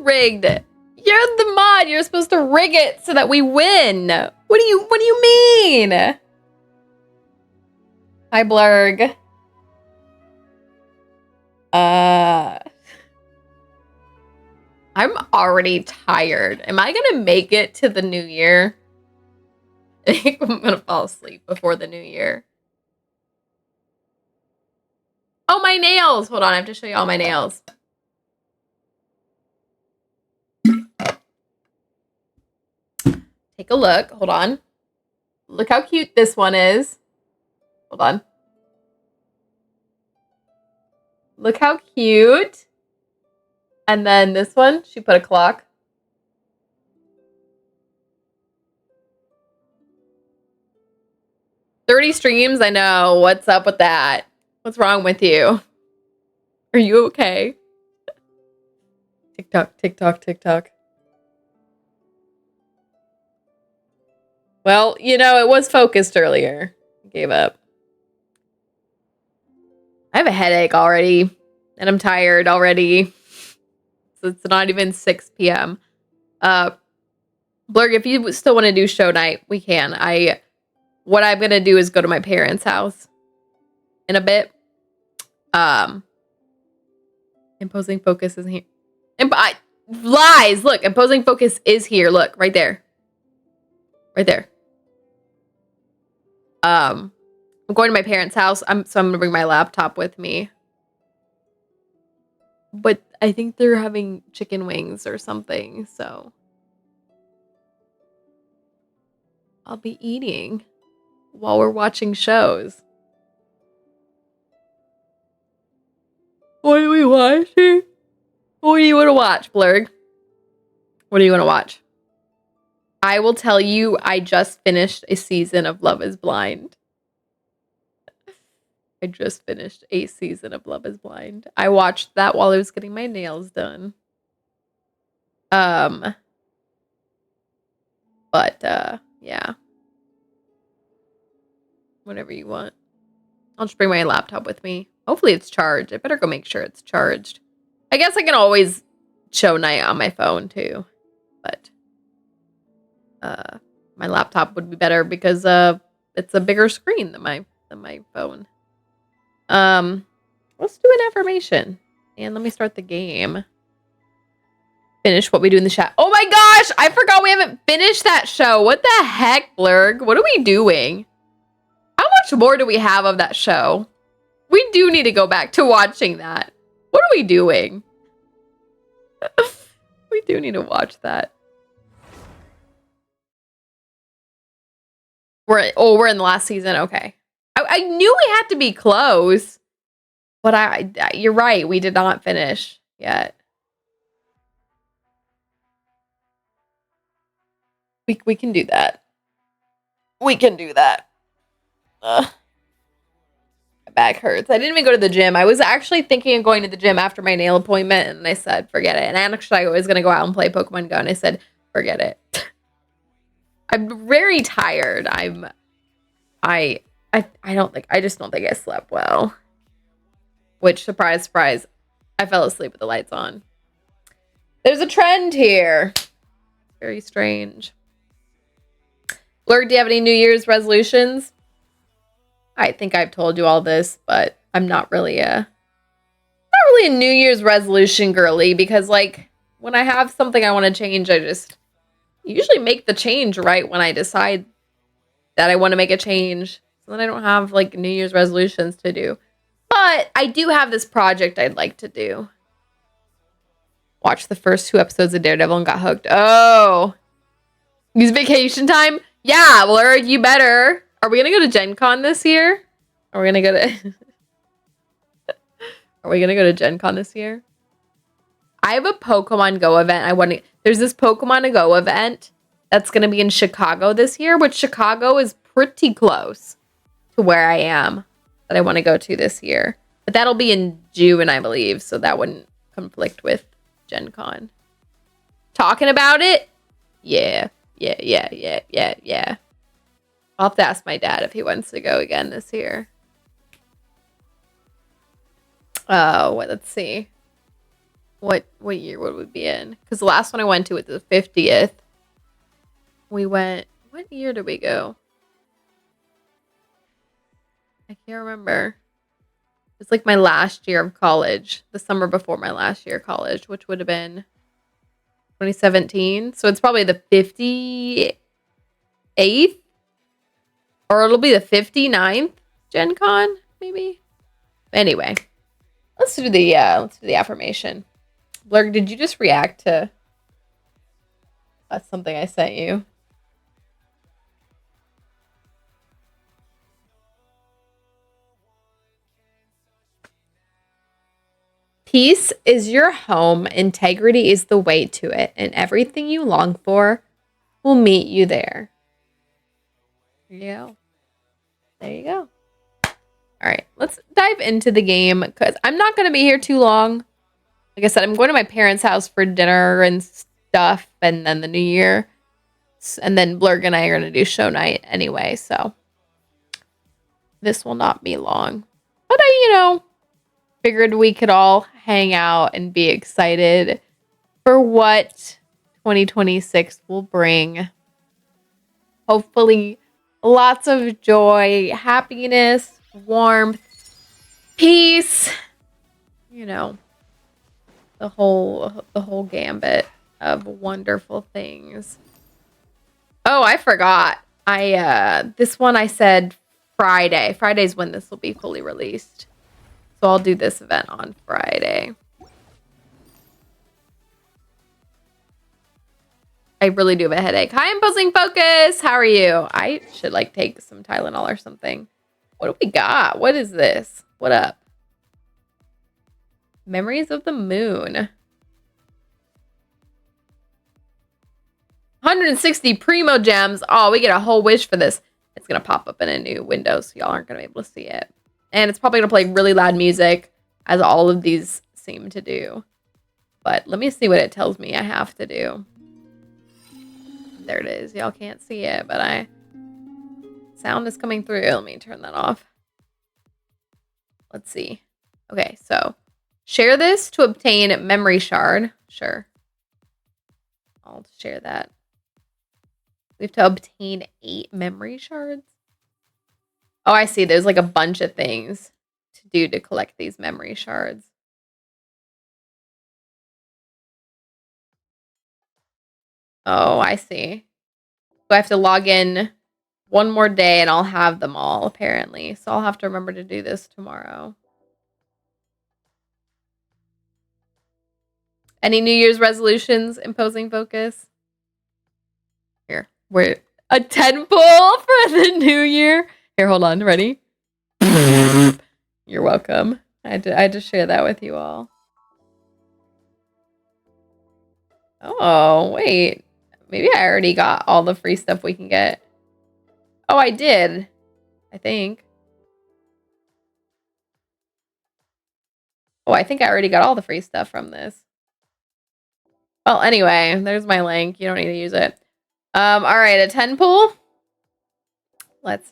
rigged. You're the mod. You're supposed to rig it so that we win. What do you mean? Hi, Blurg. I'm already tired. Am I gonna make it to the new year? I think I'm gonna fall asleep before the new year. Oh, my nails! Hold on, I have to show you all my nails. Take a look. Hold on. Look how cute this one is. Hold on. Look how cute. And then this one, she put a clock. "30 streams, I know. What's up with that? What's wrong with you? Are you okay?" TikTok, TikTok, TikTok. Well, you know, it was focused earlier. I gave up. I have a headache already, and I'm tired already. So it's not even 6 p.m. Blurg, if you still want to do show night, we can. What I'm going to do is go to my parents' house in a bit. Imposing focus is here. Lies! Look, imposing focus is here. Look, right there. Right there. I'm going to my parents' house. So I'm going to bring my laptop with me. But I think they're having chicken wings or something, so I'll be eating while we're watching shows. What are we watching? What do you want to watch, Blurg? What do you want to watch? I will tell you, I just finished a season of Love is Blind. I just finished a season of Love is Blind. I watched that while I was getting my nails done. But, yeah. Whatever you want. I'll just bring my laptop with me. Hopefully it's charged. I better go make sure it's charged. I guess I can always show night on my phone, too. But, my laptop would be better because, it's a bigger screen than my phone. Let's do an affirmation. And let me start the game. Finish what we do in the chat. Oh my gosh! I forgot we haven't finished that show. What the heck, Blurg? What are we doing? How much more do we have of that show? We do need to go back to watching that. What are we doing? We do need to watch that. We're in the last season. Okay. I knew we had to be close, but you're right. We did not finish yet. We can do that. We can do that. My back hurts. I didn't even go to the gym. I was actually thinking of going to the gym after my nail appointment, and I said, forget it. And actually, I was going to go out and play Pokemon Go, and I said, forget it. I'm very tired. I just don't think I slept well. Which, surprise, surprise, I fell asleep with the lights on. There's a trend here. Very strange. Blurg, do you have any New Year's resolutions? I think I've told you all this, but I'm not really a New Year's resolution girly because, like, when I have something I want to change, I just usually make the change right when I decide that I want to make a change. So then I don't have, like, New Year's resolutions to do. But I do have this project I'd like to do. Watch the first 2 episodes of Daredevil and got hooked. Oh. Use vacation time? Yeah, Blurg, you better. Are we going to go to Gen Con this year? Are we going to go to... Are we going to go to Gen Con this year? I have a Pokemon Go event. There's this Pokemon Go event that's going to be in Chicago this year, which Chicago is pretty close to where I am that I want to go to this year. But that'll be in June, I believe, so that wouldn't conflict with Gen Con. Talking about it? Yeah. I'll have to ask my dad if he wants to go again this year. Oh, let's see. What year would we be in? Because the last one I went to was the 50th. We went, what year did we go? I can't remember. It's like my last year of college, the summer before my last year of college, which would have been 2017. So it's probably the 58th, or it'll be the 59th Gen Con, maybe. Anyway, let's do the affirmation. Blurg, did you just react to something I sent you? Peace is your home, integrity is the way to it, and everything you long for will meet you there. There you go. There you go. All right, let's dive into the game because I'm not going to be here too long. Like I said, I'm going to my parents' house for dinner and stuff, and then the New Year. And then Blurg and I are going to do show night anyway, so this will not be long. But I, figured we could all hang out and be excited for what 2026 will bring. Hopefully, lots of joy, happiness, warmth, peace, the whole gambit of wonderful things. Oh, I forgot. This one I said Friday. Friday's when this will be fully released. So I'll do this event on Friday. I really do have a headache. Hi, Imposing Focus. How are you? I should take some Tylenol or something. What do we got? What is this? What up? Memories of the Moon. 160 Primo Gems. Oh, we get a whole wish for this. It's going to pop up in a new window, so y'all aren't going to be able to see it. And it's probably going to play really loud music, as all of these seem to do. But let me see what it tells me I have to do. There it is. Y'all can't see it, but sound is coming through. Let me turn that off. Let's see. Okay, so share this to obtain memory shard. Sure. I'll share that. We have to obtain 8 memory shards. Oh, I see. There's a bunch of things to do to collect these memory shards. Oh, I see. So I have to log in one more day and I'll have them all, apparently. So I'll have to remember to do this tomorrow. Any New Year's resolutions, Imposing Focus? Here. We're a 10 pull for the new year. Here, hold on. Ready? You're welcome. I had to share that with you all. Oh, wait. Maybe I already got all the free stuff we can get. Oh, I did. I think. Oh, I think I already got all the free stuff from this. Well, anyway, there's my link. You don't need to use it. All right, a 10 pull. Let's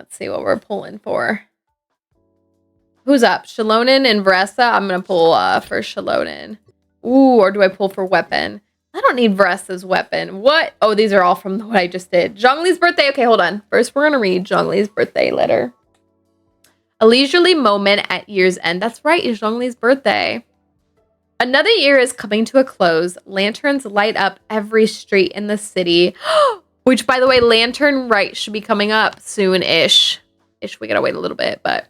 see what we're pulling for. Who's up? Shalonen and Vressa. I'm gonna pull for Shalonen. Ooh, or do I pull for weapon? I don't need Vressa's weapon. What? Oh, these are all from what I just did. Zhongli's birthday. Okay, hold on. First, we're gonna read Zhongli's birthday letter. A leisurely moment at year's end. That's right, it's Zhongli's birthday. Another year is coming to a close. Lanterns light up every street in the city. Which, by the way, Lantern Right should be coming up soon-ish. We gotta wait a little bit, but...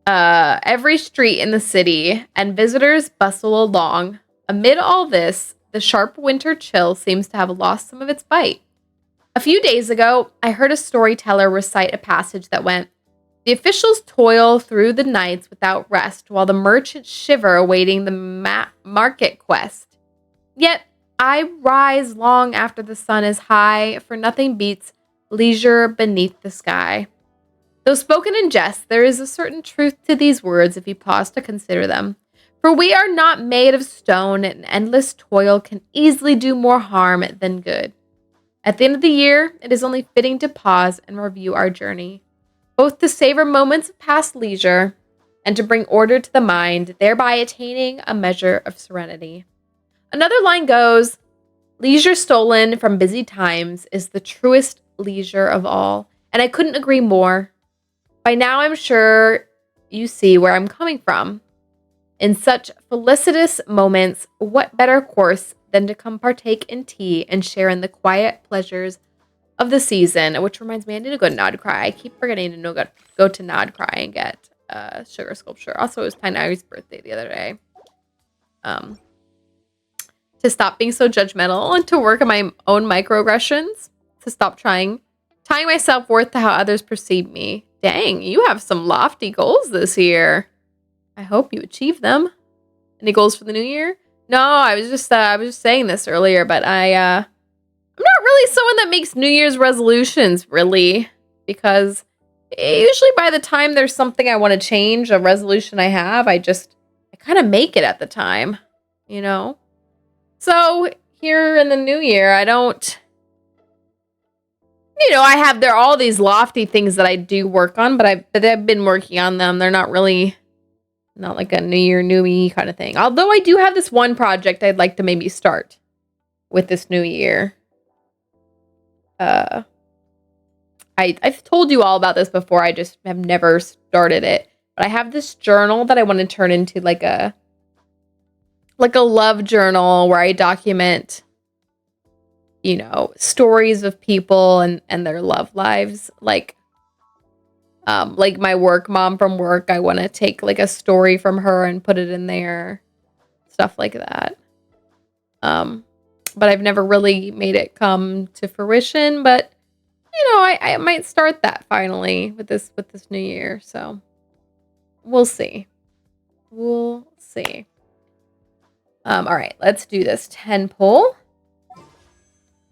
every street in the city, and visitors bustle along. Amid all this, the sharp winter chill seems to have lost some of its bite. A few days ago, I heard a storyteller recite a passage that went, "The officials toil through the nights without rest, while the merchants shiver awaiting the market quest. Yet, I rise long after the sun is high, for nothing beats leisure beneath the sky." Though spoken in jest, there is a certain truth to these words if you pause to consider them. For we are not made of stone, and endless toil can easily do more harm than good. At the end of the year, it is only fitting to pause and review our journey, both to savor moments of past leisure and to bring order to the mind, thereby attaining a measure of serenity. Another line goes, leisure stolen from busy times is the truest leisure of all. And I couldn't agree more. By now, I'm sure you see where I'm coming from. In such felicitous moments, what better course than to come partake in tea and share in the quiet pleasures of the season? Which reminds me, I need to go to Nod Cry. I keep forgetting to go to Nod Cry and get sugar sculpture. Also, it was Tainari's birthday the other day. To stop being so judgmental and to work on my own microaggressions. To stop tying my self-worth to how others perceive me. Dang, you have some lofty goals this year. I hope you achieve them. Any goals for the new year? No, I was just saying this earlier, but I'm not really someone that makes New Year's resolutions, really, because usually by the time there's something I want to change, a resolution I have, I kind of make it at the time, you know? So here in the new year, I don't, there are all these lofty things that I do work on, but I've been working on them. They're not like a new year, new me kind of thing. Although I do have this one project I'd like to maybe start with this new year. I've told you all about this before. I just have never started it. But I have this journal that I want to turn into like a love journal where I document, stories of people and their love lives. Like my work mom from work, I want to take like a story from her and put it in there. Stuff like that. But I've never really made it come to fruition, but I might start that finally with this new year. So we'll see. All right, let's do this 10 pull.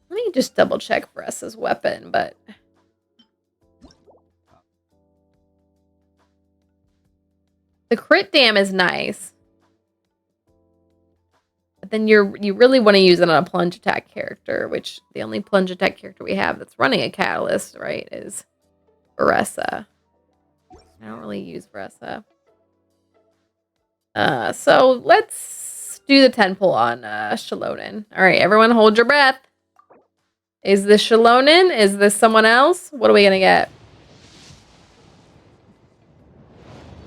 Let me just double check Vressa's weapon, but the crit dam is nice. But then you really want to use it on a plunge attack character, which the only plunge attack character we have that's running a catalyst, right, is Vressa. I don't really use Vressa. So let's do the 10 pull on Shalonen. All right, everyone hold your breath. Is this Shalonen? Is this someone else? What are we going to get?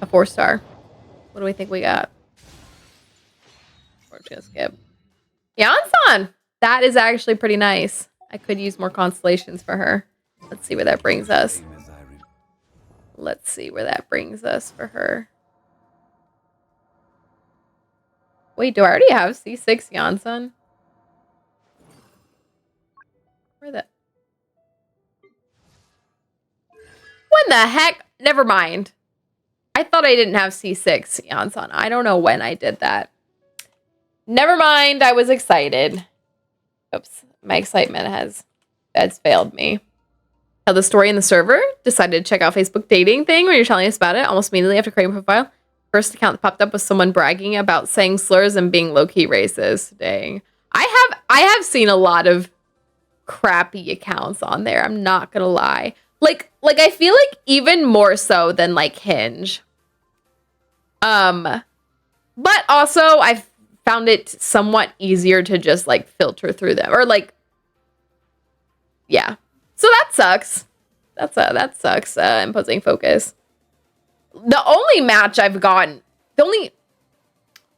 A 4-star. What do we think we got? We're just going to skip. Yansan! That is actually pretty nice. I could use more constellations for her. Let's see where that brings us. Let's see where that brings us for her. Wait, do I already have C6 Yansan? Where the... When the heck? Never mind. I thought I didn't have C6 Yansan. I don't know when I did that. Never mind. I was excited. Oops. My excitement has failed me. Tell the story in the server. Decided to check out Facebook dating thing when you're telling us about it. Almost immediately after creating a profile. First account that popped up was someone bragging about saying slurs and being low-key racist. Dang. I have seen a lot of crappy accounts on there. I'm not gonna lie. Like I feel like even more so than like Hinge. But also I've found it somewhat easier to just like filter through them or like, yeah. So that sucks. That sucks. Imposing focus. The only match I've gotten, I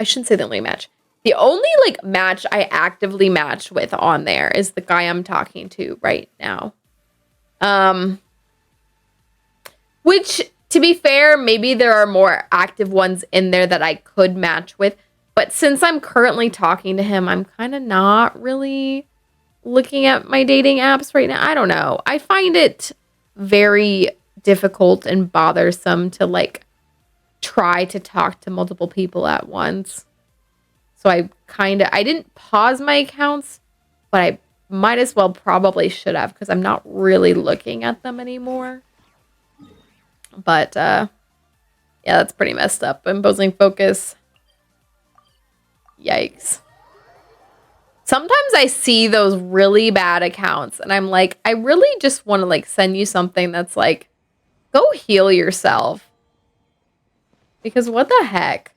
shouldn't say the only match. The only like match I actively match with on there is the guy I'm talking to right now. Which, to be fair, maybe there are more active ones in there that I could match with. But since I'm currently talking to him, I'm kind of not really looking at my dating apps right now. I don't know. I find it very difficult and bothersome to like try to talk to multiple people at once. So I didn't pause my accounts, but I might as well probably should have because I'm not really looking at them anymore. But yeah, that's pretty messed up. Imposing focus. Yikes. Sometimes I see those really bad accounts and I'm like, I really just want to like send you something that's like, go heal yourself. Because what the heck?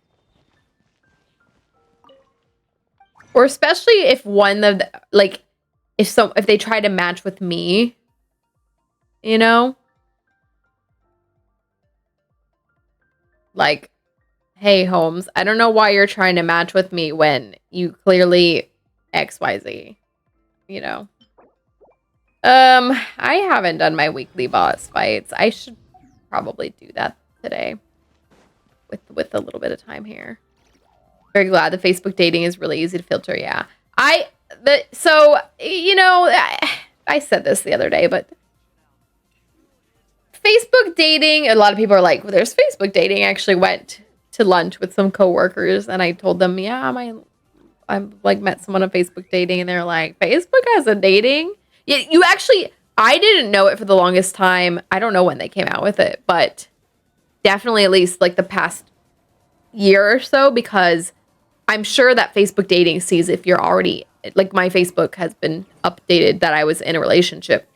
Or especially if one of the, like, if they try to match with me, you know? Like, hey, Holmes, I don't know why you're trying to match with me when you clearly XYZ, you know? I haven't done my weekly boss fights. I should probably do that today with a little bit of time here. Very glad the Facebook dating is really easy to filter. Yeah. So, you know, I said this the other day, but Facebook dating, a lot of people are like, well, there's Facebook dating. I actually went to lunch with some coworkers and I told them, yeah, I'm like met someone on Facebook dating, and they're like, Facebook has a dating? Yeah, you actually, I didn't know it for the longest time. I don't know when they came out with it, but definitely at least like the past year or so, because I'm sure that Facebook dating sees if you're already, like my Facebook has been updated that I was in a relationship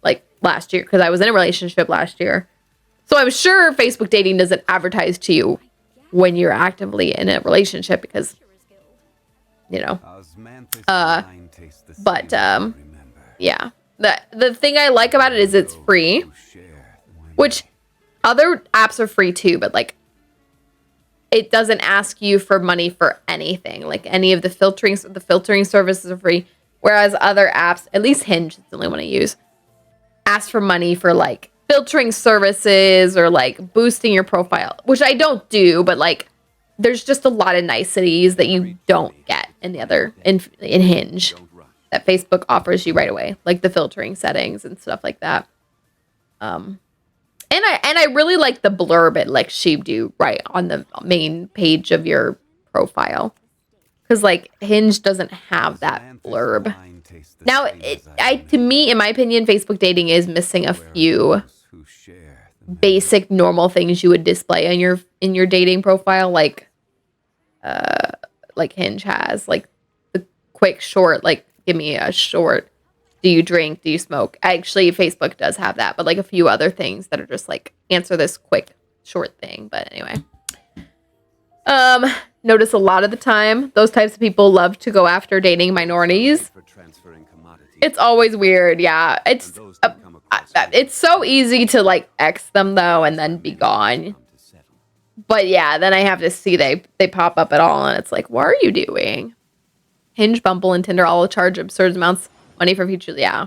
like last year, because I was in a relationship last year. So I'm sure Facebook dating doesn't advertise to you when you're actively in a relationship because, you know, but yeah. The thing I like about it is it's free, which other apps are free too, but like it doesn't ask you for money for anything. Like any of the filtering services are free, whereas other apps, at least Hinge is the only one I use, ask for money for like filtering services or like boosting your profile, which I don't do, but like there's just a lot of niceties that you don't get in the other in Hinge that Facebook offers you right away, like the filtering settings and stuff like that. And I really like the blurb it lets you do right on the main page of your profile, because like Hinge doesn't have that blurb. Now, to me, in my opinion, Facebook dating is missing a few basic normal things you would display in your dating profile, like Hinge has, like the quick short, like give me a short. Do you drink? Do you smoke? Actually, Facebook does have that, but like a few other things that are just like answer this quick short thing. But anyway, notice a lot of the time those types of people love to go after dating minorities. It's always weird. Yeah, it's so easy to like X them though and then be gone. But yeah, then I have to see they pop up at all, and it's like, what are you doing? Hinge, Bumble, and Tinder all charge absurd amounts of money for features. Yeah,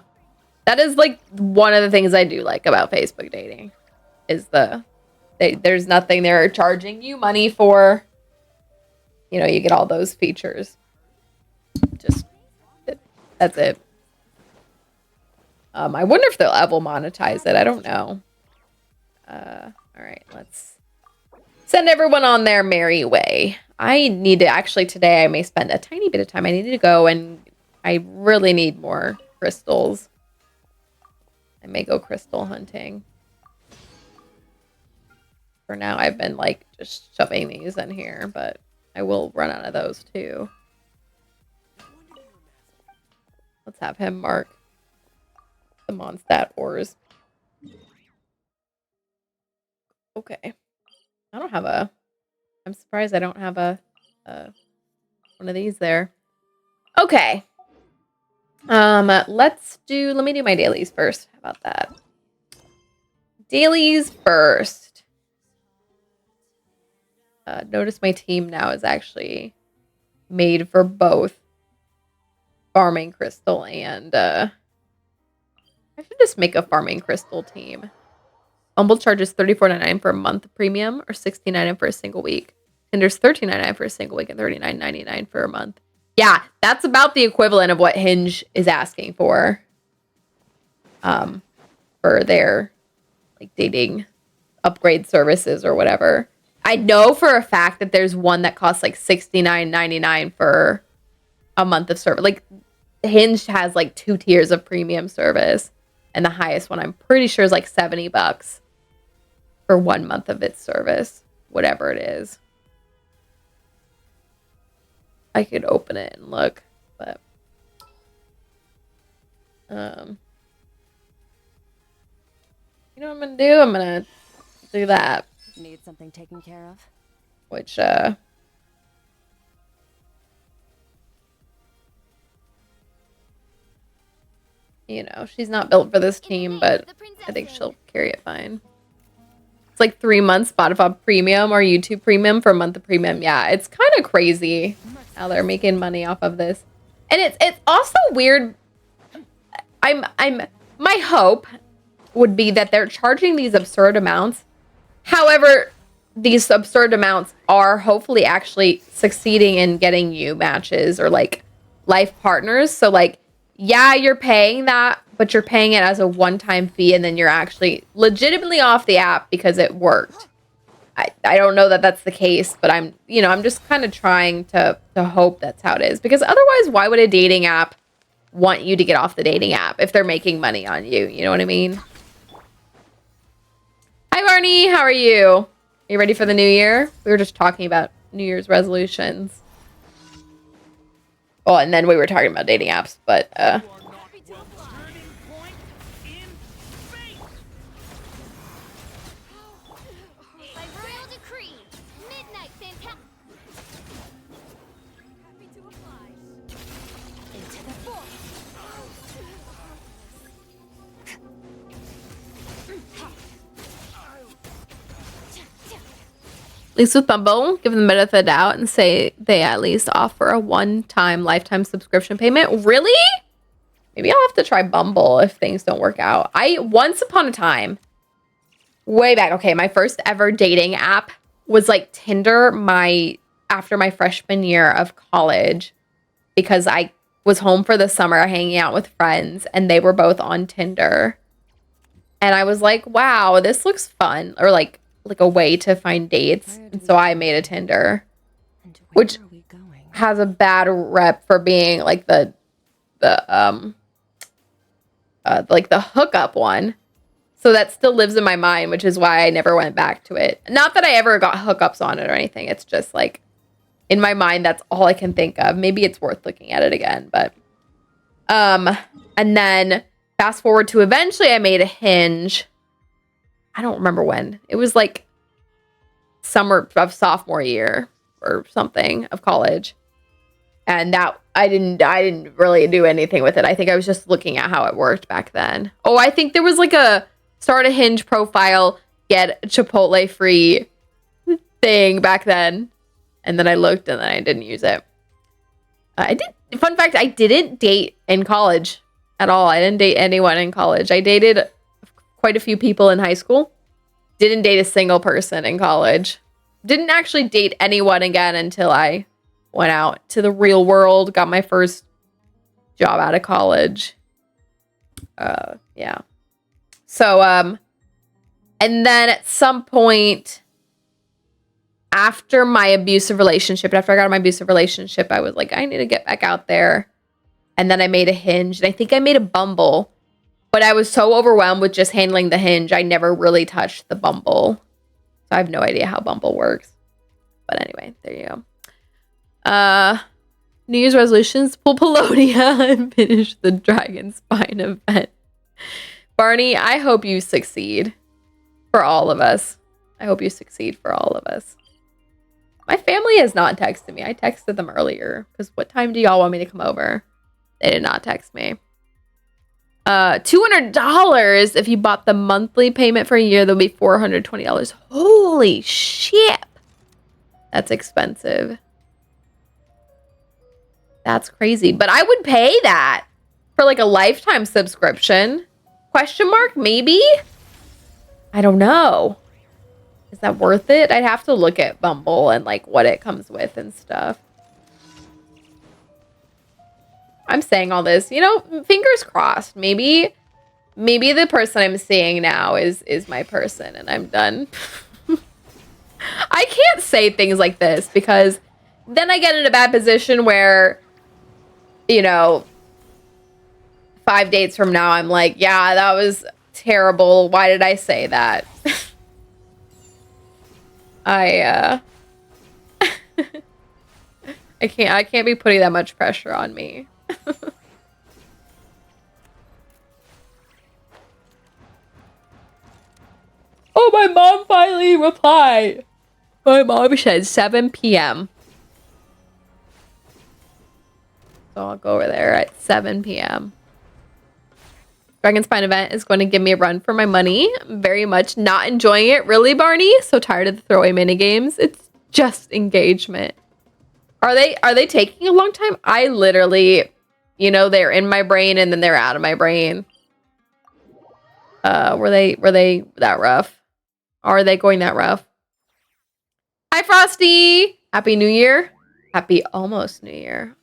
that is like one of the things I do like about Facebook dating is there's nothing they're charging you money for. You know, you get all those features. That's it. I wonder if they'll ever monetize it. I don't know. All right, let's send everyone on their merry way. I need to actually today. I may spend a tiny bit of time. I need to go and I really need more crystals. I may go crystal hunting. For now, I've been like just shoving these in here, but I will run out of those too. Let's have him mark the Mondstadt ores. Okay. I'm surprised I don't have a one of these there. Okay. Let me do my dailies first. How about that? Dailies first. Notice my team now is actually made for both farming crystal and I should just make a farming crystal team. Bumble charges $34.99 for a month premium or $16.99 for a single week. Tinder's $13.99 for a single week and $39.99 for a month. Yeah, that's about the equivalent of what Hinge is asking for their like dating upgrade services or whatever. I know for a fact that there's one that costs like $69.99 for a month of service. Like Hinge has like 2 tiers of premium service, and the highest one I'm pretty sure is like $70 for 1 month of its service, whatever it is. I could open it and look, but you know what I'm gonna do? I'm gonna do that. Need something taken care of? which you know, she's not built for this team, but I think she'll carry it fine. It's like 3 months Spotify Premium or YouTube Premium for a month of Premium. Yeah, it's kind of crazy how they're making money off of this. And it's also weird. My hope would be that they're charging these absurd amounts. However, these absurd amounts are hopefully actually succeeding in getting you matches or like life partners. So like, yeah, you're paying that, but you're paying it as a one-time fee, and then you're actually legitimately off the app because it worked. I don't know that that's the case, but I'm just kind of trying to hope that's how it is, because otherwise, why would a dating app want you to get off the dating app if they're making money on you? You know what I mean? Hi, Barney. How are you? Are you ready for the new year? We were just talking about New Year's resolutions. Oh, and then we were talking about dating apps, but at least with Bumble, give them the benefit of the doubt and say they at least offer a one-time lifetime subscription payment. Really? Maybe I'll have to try Bumble if things don't work out. Once upon a time, way back, okay, my first ever dating app was like Tinder after my freshman year of college, because I was home for the summer hanging out with friends and they were both on Tinder. And I was like, wow, this looks fun. Or like a way to find dates. And so I made a Tinder, which has a bad rep for being like the hookup one. So that still lives in my mind, which is why I never went back to it. Not that I ever got hookups on it or anything. It's just like in my mind, that's all I can think of. Maybe it's worth looking at it again, but and then fast forward to eventually I made a Hinge. I don't remember when. It was like summer of sophomore year or something of college. And that I didn't really do anything with it. I think I was just looking at how it worked back then. Oh, I think there was like a start a Hinge profile, get Chipotle free thing back then. And then I looked and then I didn't use it. Fun fact, I didn't date in college at all. I didn't date anyone in college. I dated quite a few people in high school. Didn't date a single person in college. Didn't actually date anyone again until I went out to the real world, got my first job out of college. Yeah. So, and then at some point after my abusive relationship, after I got out of my abusive relationship, I was like, I need to get back out there. And then I made a Hinge, and I think I made a Bumble. But I was so overwhelmed with just handling the Hinge, I never really touched the Bumble. So I have no idea how Bumble works. But anyway, there you go. New Year's resolutions, pull Pelonia and finish the Dragon Spine event. Barney, I hope you succeed for all of us. I hope you succeed for all of us. My family has not texted me. I texted them earlier because what time do y'all want me to come over? They did not text me. $200 if you bought the monthly payment for a year, there'll be $420. Holy shit. That's expensive. That's crazy. But I would pay that for like a lifetime subscription. Question mark? Maybe? I don't know. Is that worth it? I'd have to look at Bumble and like what it comes with and stuff. I'm saying all this, you know, fingers crossed. Maybe the person I'm seeing now is my person and I'm done. I can't say things like this because then I get in a bad position where, you know, 5 dates from now, I'm like, yeah, that was terrible. Why did I say that? I can't be putting that much pressure on me. Oh, my mom finally replied. My mom said 7 p.m. So I'll go over there at 7 p.m. Dragon Spine event is going to give me a run for my money. I'm very much not enjoying it, really, Barney. So tired of the throwaway mini games. It's just engagement. Are they taking a long time? I literally, you know, they're in my brain and then they're out of my brain. Were they that rough? Are they going that rough? Hi, Frosty. Happy New Year. Happy almost New Year.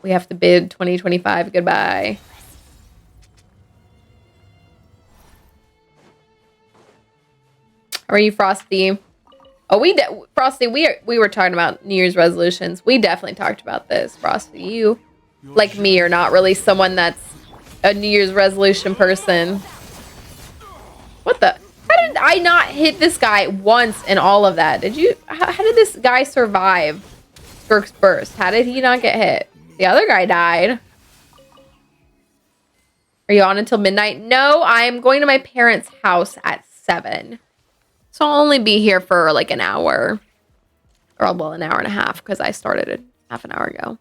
We have to bid 2025 goodbye. How are you, Frosty? Oh, Frosty, we were talking about New Year's resolutions. We definitely talked about this, Frosty. You, like me, are not really someone that's a New Year's resolution person. What the? How did I not hit this guy once in all of that? Did you? How did this guy survive Skirk's burst? How did he not get hit? The other guy died. Are you on until midnight? No, I'm going to my parents' house at 7. So I'll only be here for like an hour. Or, well, an hour and a half because I started it half an hour ago.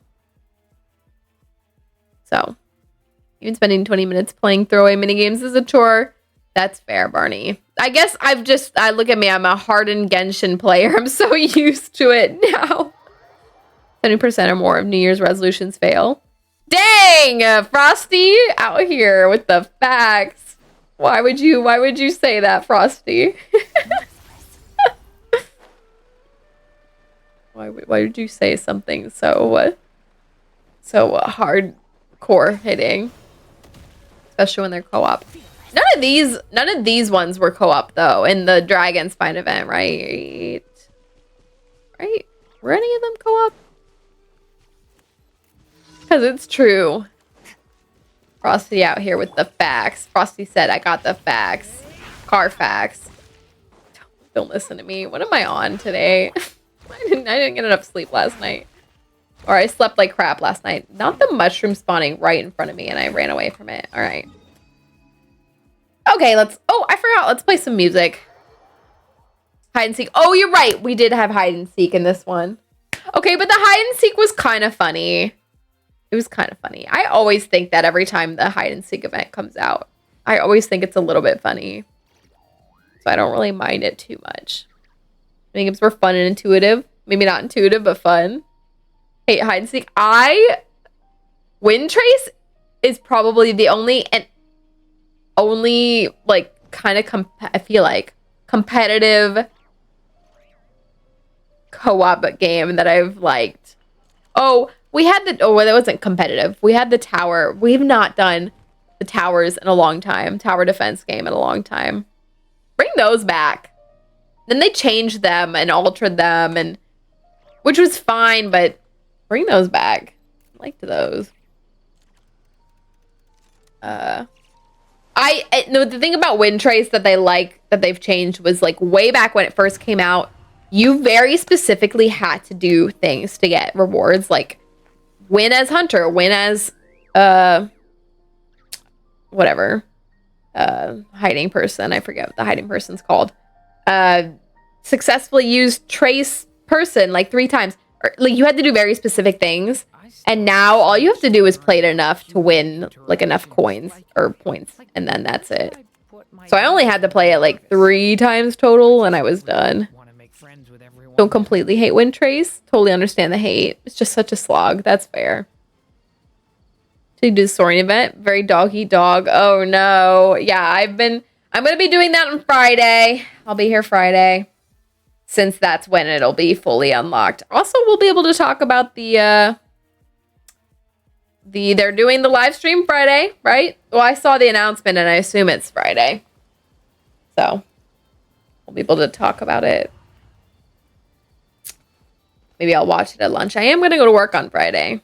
So, even spending 20 minutes playing throwaway minigames is a chore. That's fair, Barney. I guess I look at me, I'm a hardened Genshin player. I'm so used to it now. 70% or more of New Year's resolutions fail. Dang! Frosty out here with the facts. Why would you say that, Frosty? Why would you say something so hardcore hitting? Especially when they're co-op. None of these ones were co-op though in the Dragon Spine event, right? Right? Were any of them co-op? Because it's true. Frosty out here with the facts. Frosty said, I got the facts. Carfax. Don't listen to me. What am I on today? I didn't get enough sleep last night. Or I slept like crap last night. Not the mushroom spawning right in front of me and I ran away from it. All right. Okay, oh, I forgot. Let's play some music. Hide and seek. Oh, you're right. We did have hide and seek in this one. Okay, but the hide and seek was kind of funny. It was kind of funny. I always think that every time the hide and seek event comes out. I always think it's a little bit funny. So I don't really mind it too much. I think it's more fun and intuitive. Maybe not intuitive, but fun. Hate hide and seek. Wind Trace is probably the only like kind of I feel like competitive co-op game that I've liked. Oh, that wasn't competitive. We had the tower. We've not done the towers in a long time. Tower defense game in a long time. Bring those back. Then they changed them and altered them, and which was fine, but bring those back. I liked those. No, the thing about Wind Trace that they've changed was like way back when it first came out, you very specifically had to do things to get rewards, like win as Hunter, win as whatever. Hiding person. I forget what the hiding person's called. Successfully used Trace person like 3 times. Or, like you had to do very specific things. And now all you have to do is play it enough to win like enough coins or points. And then that's it. So I only had to play it like 3 times total and I was done. Don't completely hate Wind Trace. Totally understand the hate. It's just such a slog. That's fair. To do the Soaring event. Very dog eat dog. Oh no. Yeah, I'm going to be doing that on Friday. I'll be here Friday. Since that's when it'll be fully unlocked. Also, we'll be able to talk about they're doing the live stream Friday, right? Well, I saw the announcement and I assume it's Friday. So, we'll be able to talk about it. Maybe I'll watch it at lunch. I am going to go to work on Friday.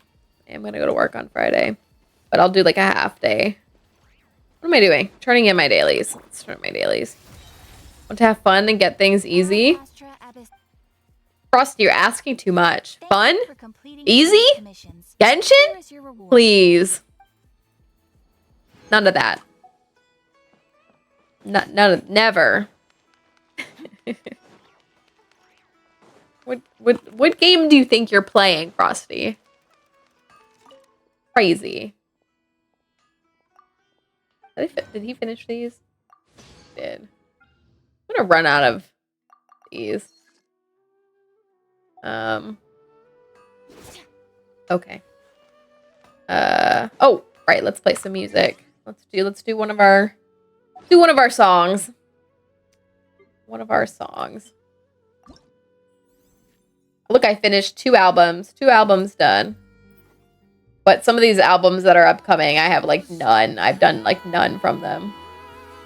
But I'll do like a half day. What am I doing? Turning in my dailies. Let's turn in my dailies. Want to have fun and get things easy? Frost, you're asking too much. Fun? Easy? Genshin? Please. None of that. Never. What game do you think you're playing, Frosty? Crazy. Did he finish these? He did. I'm gonna run out of these. Okay. Oh, right, let's play some music. Let's do one of our songs. One of our songs. Look, I finished 2 albums. 2 albums done. But some of these albums that are upcoming, I have like none. I've done like none from them.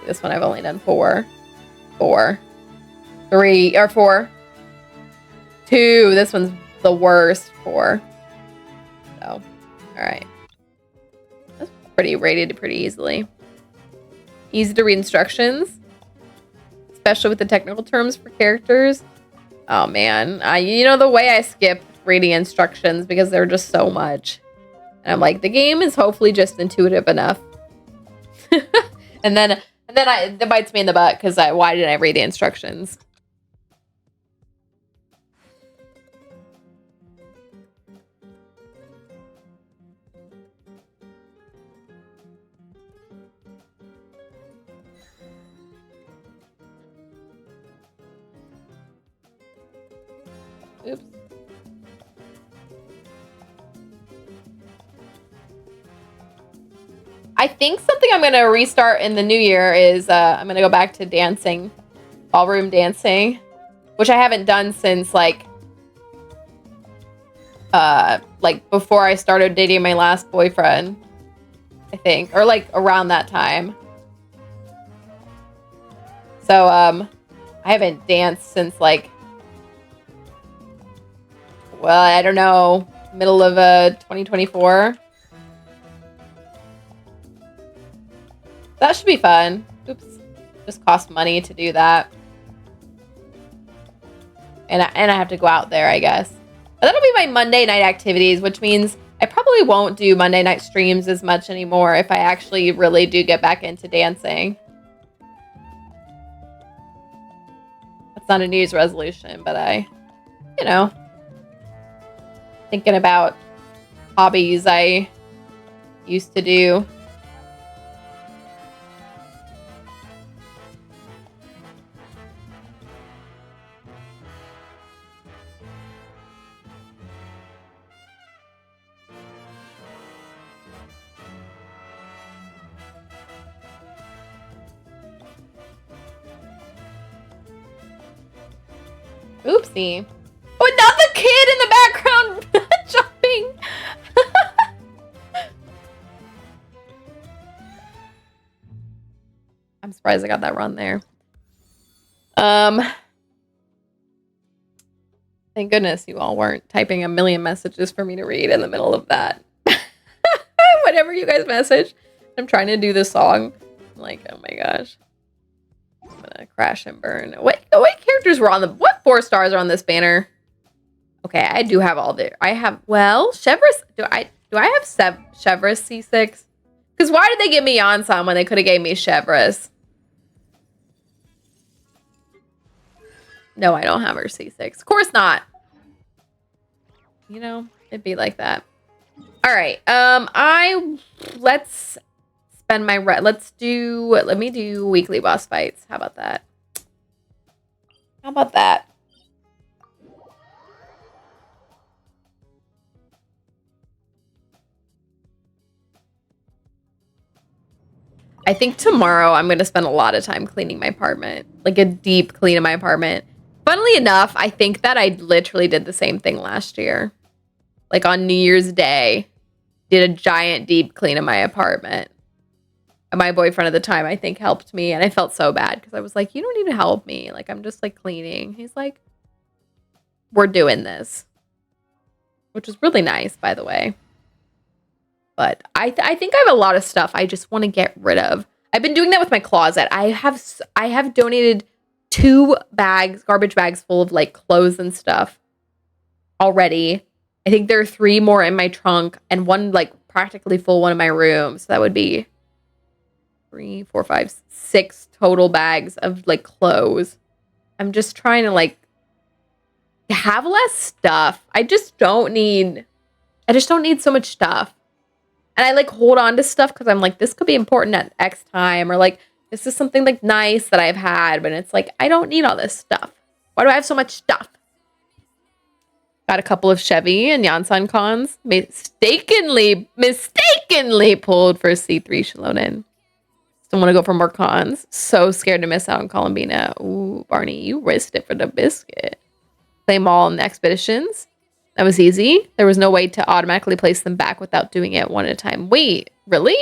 This one I've only done 4. 4. 3 or 4. 2. This one's the worst. 4. So, alright. That's pretty rated pretty easily. Easy to read instructions. Especially with the technical terms for characters. Oh man. You know the way I skip reading instructions because they're just so much. And I'm like, the game is hopefully just intuitive enough. and then it bites me in the butt because why didn't I read the instructions? Oops. I think something I'm going to restart in the new year is I'm going to go back to dancing. Ballroom dancing. Which I haven't done since like before I started dating my last boyfriend. I think. Or like around that time. So I haven't danced since like, well, I don't know, middle of 2024. That should be fun. Oops. Just cost money to do that. And I have to go out there, I guess. But that'll be my Monday night activities, which means I probably won't do Monday night streams as much anymore if I actually really do get back into dancing. That's not a New Year's resolution, but you know, thinking about hobbies I used to do. Oopsie. Oh, not the kid in the background jumping. I'm surprised I got that run there. Thank goodness you all weren't typing a million messages for me to read in the middle of that. Whatever you guys message. I'm trying to do this song. I'm like, oh my gosh. I'm gonna crash and burn. What characters were on the... What 4 stars are on this banner? Okay, I do have all the... I have... Well, Chevrolet... Do I have Chevrolet C6? Because why did they give me Yansan when they could have gave me Chevrolet? No, I don't have her C6. Of course not. You know, it'd be like that. All right. Let's spend my... Let me do weekly boss fights. How about that? How about that? I think tomorrow I'm going to spend a lot of time cleaning my apartment. Like a deep clean of my apartment. Funnily enough, I think that I literally did the same thing last year. Like on New Year's Day, did a giant deep clean of my apartment. And my boyfriend at the time, I think, helped me. And I felt so bad because I was like, you don't need to help me. Like, I'm just like cleaning. He's like, we're doing this. Which was really nice, by the way. But I think I have a lot of stuff I just want to get rid of. I've been doing that with my closet. I have donated 2 garbage bags full of like clothes and stuff already. I think there are 3 more in my trunk and 1 like practically full one in my room. So that would be 3, 4, 5, 6 total bags of like clothes. I'm just trying to like have less stuff. I just don't need so much stuff. And I like hold on to stuff because I'm like, this could be important at X time, or like this is something like nice that I've had, but it's like, I don't need all this stuff. Why do I have so much stuff? Got a couple of Chevy and Yansan cons. Mistakenly pulled for C3 Shalonen. Still want to go for more cons. So scared to miss out on Columbina. Ooh, Barney, you risked it for the biscuit. Claim all in the expeditions. That was easy. There was no way to automatically place them back without doing it one at a time. Wait, really?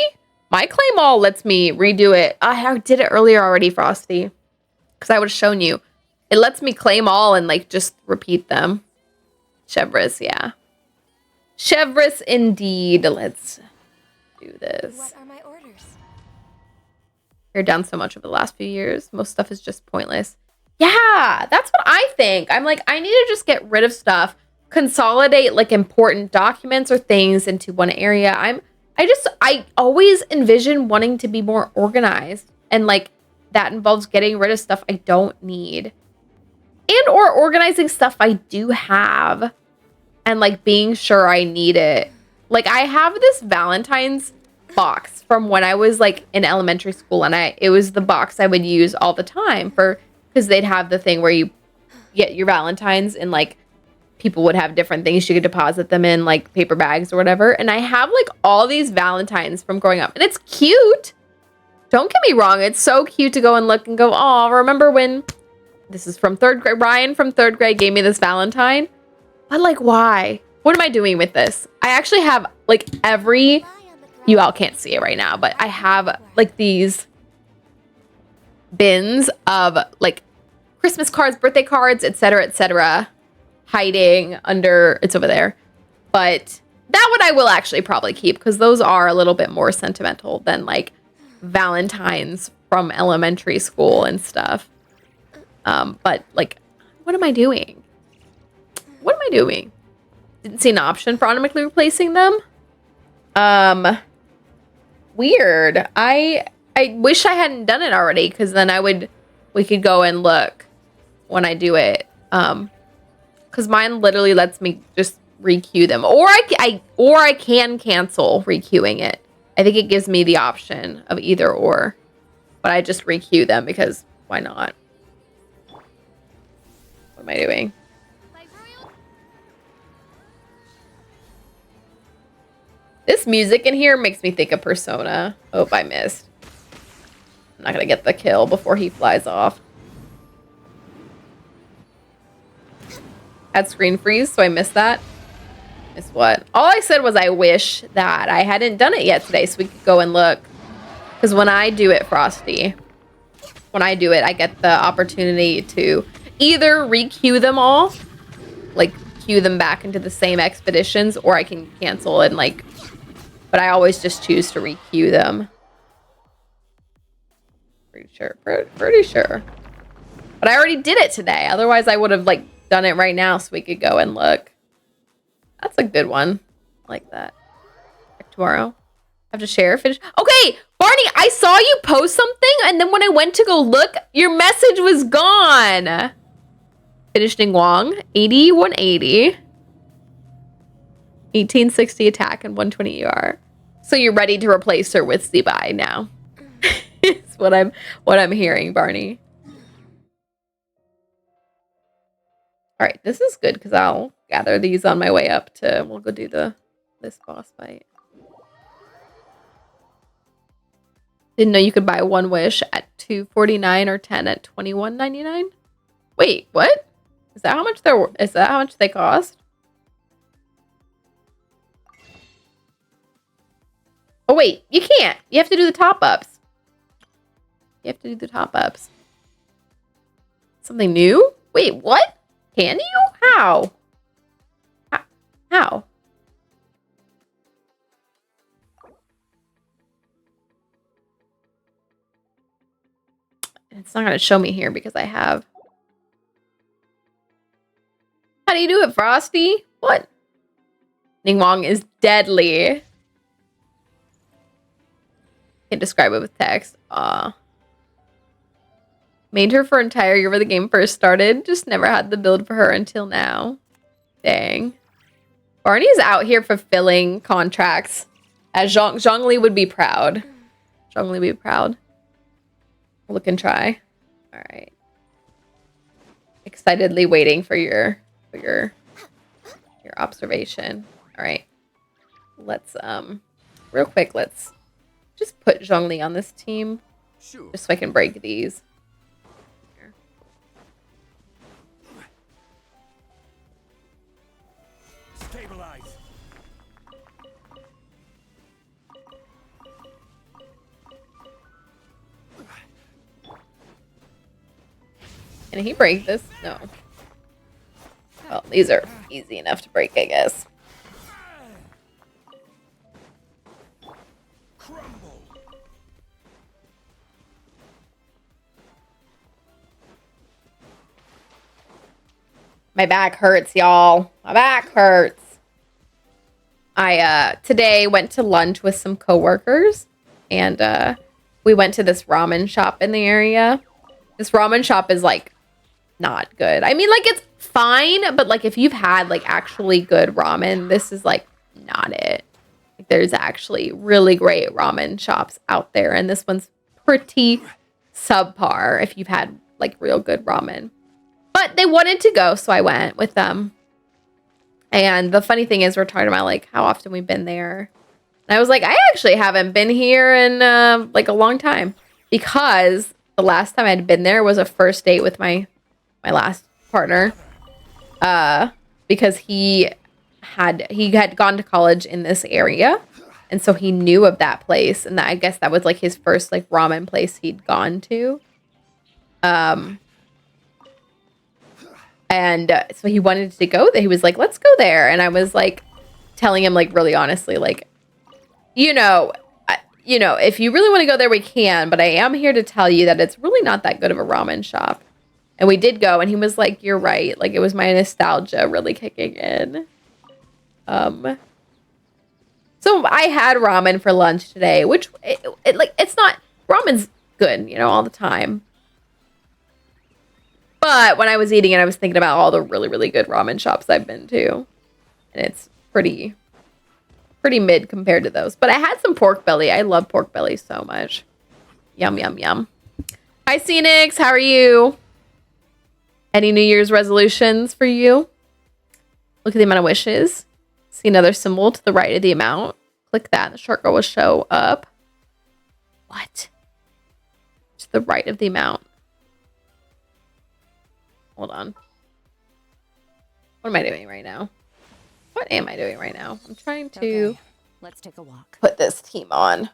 My claim all lets me redo it. I did it earlier already, Frosty. Because I would have shown you. It lets me claim all and like just repeat them. Chevrolet, yeah. Chevrolet indeed. Let's do this. What are my orders? You're down so much over the last few years. Most stuff is just pointless. Yeah, that's what I think. I'm like, I need to just get rid of stuff. Consolidate like important documents or things into one area. I always envision wanting to be more organized, and like that involves getting rid of stuff I don't need and or organizing stuff I do have and like being sure I need it. Like I have this Valentine's box from when I was like in elementary school, and it was the box I would use all the time because they'd have the thing where you get your Valentines and like people would have different things you could deposit them in, like paper bags or whatever. And I have like all these Valentines from growing up, and it's cute. Don't get me wrong. It's so cute to go and look and go, oh, remember when this is from 3rd grade. Ryan from 3rd grade gave me this Valentine. But like, why? What am I doing with this? I actually have like you all can't see it right now, but I have like these bins of like Christmas cards, birthday cards, etc., hiding under, it's over there. But that one I will actually probably keep because those are a little bit more sentimental than like Valentines from elementary school and stuff. But like, what am I doing? Didn't see an option for automatically replacing them. Weird. I wish I hadn't done it already, because then we could go and look when I do it. Because mine literally lets me just requeue them, or I can cancel requeuing it. I think it gives me the option of either or, but I just requeue them because why not? What am I doing? This music in here makes me think of Persona. Oh, I missed. I'm not gonna get the kill before he flies off. Had screen freeze, so I missed that. Missed what? All I said was I wish that I hadn't done it yet today so we could go and look. Because when I do it, Frosty, I get the opportunity to either requeue them all, like queue them back into the same expeditions, or I can cancel and like, but I always just choose to requeue them. Pretty sure. But I already did it today. Otherwise I would have like done it right now so we could go and look. That's a good one. I like that. Back tomorrow. Have to share. Finish. Okay, Barney, I saw you post something, and then when I went to go look, your message was gone. Finished Wong. 80, 180. 1860 attack and 120 ER. So you're ready to replace her with Zibai now. It's what I'm hearing, Barney. All right, this is good because I'll gather these on my way up to, we'll go do this boss fight. Didn't know you could buy one wish at $2.49 or 10 at $21.99. Wait, what? Is that how much they cost? Oh wait, you can't. You have to do the top-ups. Something new? Wait, what? Can you? How? How? It's not going to show me here because I have... How do you do it, Frosty? What? Ningguang is deadly. Can't describe it with text. Made her for an entire year where the game first started. Just never had the build for her until now. Dang. Barney's out here fulfilling contracts. As Zhongli would be proud. Zhongli would be proud. Look and try. All right. Excitedly waiting for your observation. All right. Let's real quick, let's just put Zhongli on this team. Sure. Just so I can break these. Here. Stabilize. Can he break this? No. Well, these are easy enough to break, I guess. Crumble. My back hurts, y'all. My back hurts. I today went to lunch with some coworkers, and we went to this ramen shop in the area. This ramen shop is like not good. I mean, like, it's fine, but like if you've had like actually good ramen, this is like not it. Like, there's actually really great ramen shops out there, and this one's pretty subpar if you've had like real good ramen. But they wanted to go, so I went with them. And the funny thing is, we're talking about like how often we've been there. And I was like, I actually haven't been here in like a long time, because the last time I'd been there was a first date with my last partner. Because he had gone to college in this area, and so he knew of that place, and I guess that was like his first like ramen place he'd gone to. So he wanted to go there. He was like, let's go there. And I was like telling him like really honestly, like, you know, if you really want to go there, we can, but I am here to tell you that it's really not that good of a ramen shop. And we did go, and he was like, you're right. Like, it was my nostalgia really kicking in. So I had ramen for lunch today, which it's not, ramen's good, all the time. But when I was eating it, I was thinking about all the really, really good ramen shops I've been to. And it's pretty mid compared to those. But I had some pork belly. I love pork belly so much. Yum, yum, yum. Hi, Scenics. How are you? Any New Year's resolutions for you? Look at the amount of wishes. See another symbol to the right of the amount. Click that. The short girl will show up. What? To the right of the amount. Hold on. What am I doing right now? What am I doing right now? I'm trying to Okay, let's take a walk. put this team on.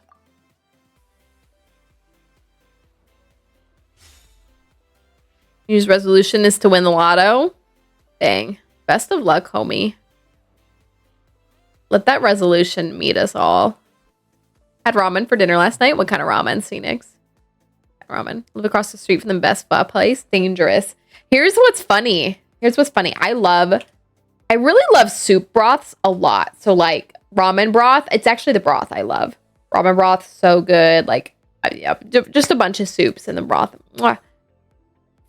New Year's resolution is to win the lotto. Dang. Best of luck, homie. Let that resolution meet us all. Had ramen for dinner last night. What kind of ramen, Phoenix? Ramen. Live across the street from the best pho place. Dangerous. Here's what's funny. I really love soup broths a lot. So like ramen broth, it's actually the broth I love. Ramen broth, so good. Like, yeah, just a bunch of soups in the broth. Mwah.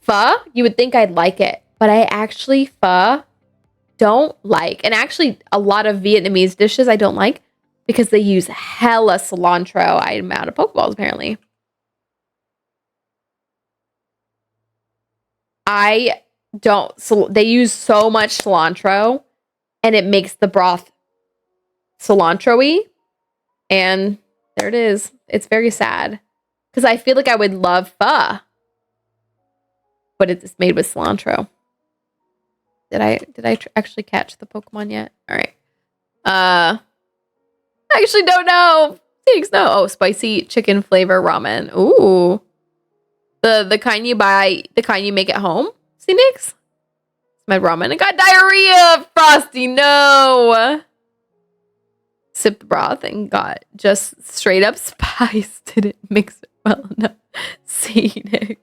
Pho, you would think I'd like it, but I actually pho don't like. And actually a lot of Vietnamese dishes I don't like because they use hella cilantro. I'm out of Pokeballs apparently. They use so much cilantro and it makes the broth cilantro-y. And there it is. It's very sad because I feel like I would love pho, but it's made with cilantro. Did I actually catch the Pokemon yet? All right. I actually don't know. Thanks. No. Oh, spicy chicken flavor ramen. Ooh. The kind you buy, the kind you make at home. See, Nix? It's my ramen. I got diarrhea, Frosty. No. Sipped the broth and got just straight up spice. Didn't mix it well enough. See, Nix.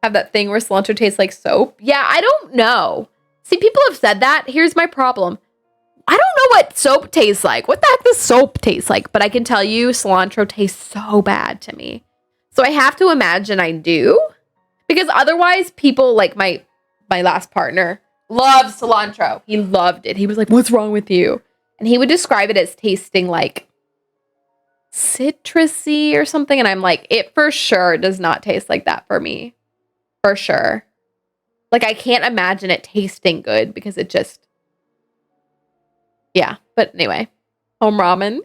Have that thing where cilantro tastes like soap? Yeah, I don't know. See, people have said that. Here's my problem. I don't know what soap tastes like. What the heck does soap taste like? But I can tell you cilantro tastes so bad to me. So I have to imagine I do. Because otherwise, people like my last partner loves cilantro. He loved it. He was like, "What's wrong with you?" And he would describe it as tasting like citrusy or something. And I'm like, it for sure does not taste like that for me. For sure. Like, I can't imagine it tasting good because it just, yeah. But anyway, home ramen.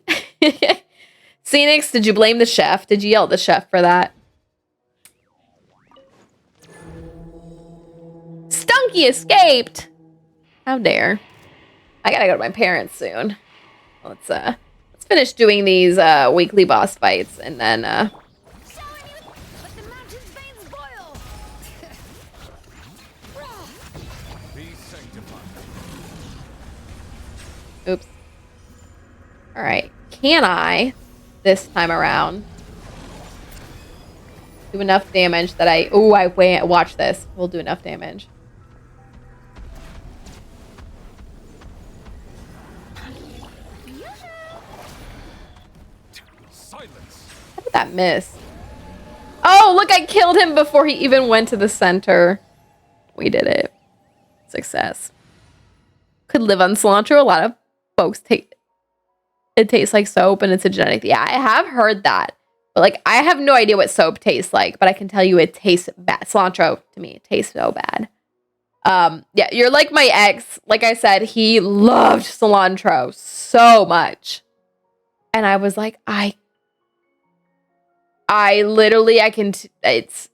Phoenix, did you blame the chef? Did you yell at the chef for that? Stunky escaped. How dare. I gotta go to my parents soon. Let's finish doing these weekly boss fights and then oops. All right. Can I this time around do enough damage that watch this. We'll do enough damage. Silence. How did that miss? Oh, look, I killed him before he even went to the center. We did it. Success. Could live on cilantro. A lot of folks take it tastes like soap and it's a genetic. Yeah, I have heard that. But like, I have no idea what soap tastes like, but I can tell you it tastes bad. Cilantro to me tastes so bad. Yeah, you're like my ex. Like I said, he loved cilantro so much. And I was like, I literally, it's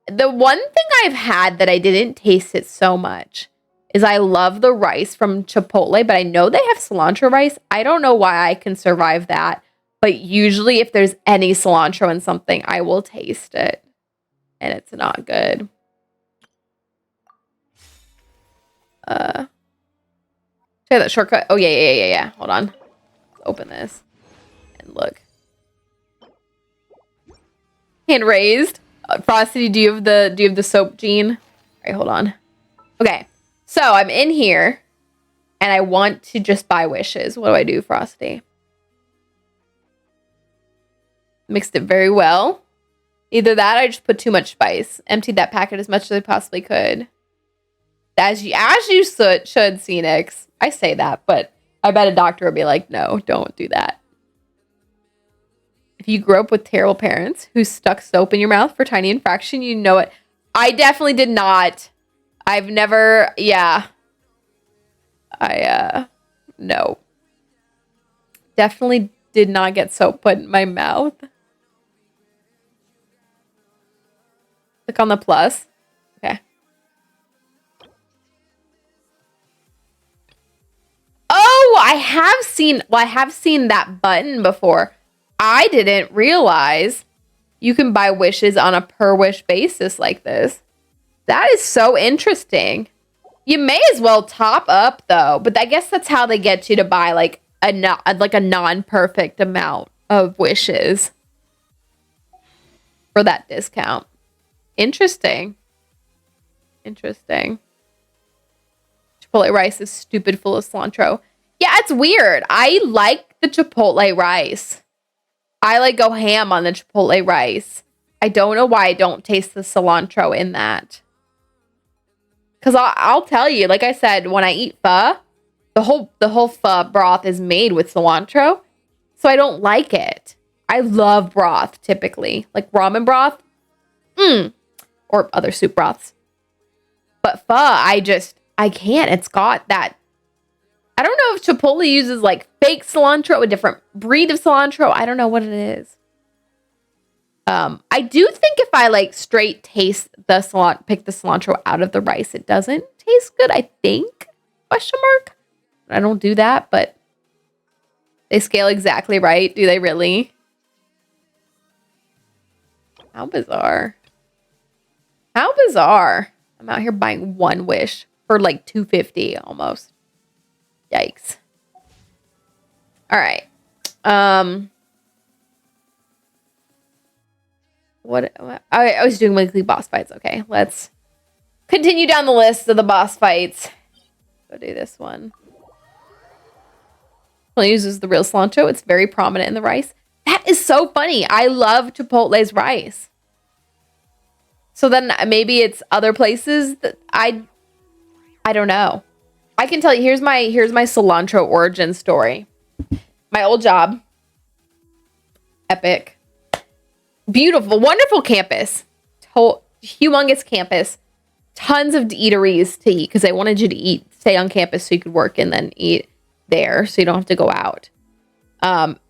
the one thing I've had that I didn't taste it so much is I love the rice from Chipotle, but I know they have cilantro rice. I don't know why I can survive that. But usually if there's any cilantro in something, I will taste it. And it's not good. Try that shortcut. Oh, yeah. Hold on. Let's open this. And look. Hand raised. Frosty, do you have the soap gene? All right, hold on. Okay. So I'm in here. And I want to just buy wishes. What do I do, Frosty? Mixed it very well. Either that or I just put too much spice. Emptied that packet as much as I possibly could. As you should, Phoenix. I say that, but I bet a doctor would be like, no, don't do that. If you grew up with terrible parents who stuck soap in your mouth for tiny infraction, you know it. I definitely did not. I've never, yeah. No. Definitely did not get soap put in my mouth. Click on the plus. Okay. Oh, I have seen that button before. I didn't realize you can buy wishes on a per wish basis like this. That is so interesting. You may as well top up though, but I guess that's how they get you to buy like a non-perfect amount of wishes for that discount. Interesting. Chipotle rice is stupid full of cilantro. Yeah, it's weird. I like the Chipotle rice. I like go ham on the Chipotle rice. I don't know why I don't taste the cilantro in that. Because I'll tell you, like I said, when I eat pho, the whole pho broth is made with cilantro. So I don't like it. I love broth typically. Like ramen broth. Or other soup broths. But pho, I can't. It's got that. I don't know if Chipotle uses like fake cilantro, a different breed of cilantro. I don't know what it is. I do think if I like straight taste the cilantro, pick the cilantro out of the rice, it doesn't taste good, I think. Question mark. I don't do that, but they scale exactly right. Do they really? How bizarre. How bizarre. I'm out here buying one wish for like $2.50 almost. Yikes. All right. What I was doing weekly boss fights. Okay, let's continue down the list of the boss fights. Go do this one. Well, uses the real cilantro. It's very prominent in the rice. That is so funny. I love Chipotle's rice. So then maybe it's other places that I don't know. I can tell you, here's my cilantro origin story. My old job, epic, beautiful, wonderful campus, humongous campus, tons of eateries to eat because they wanted you to stay on campus so you could work and then eat there so you don't have to go out.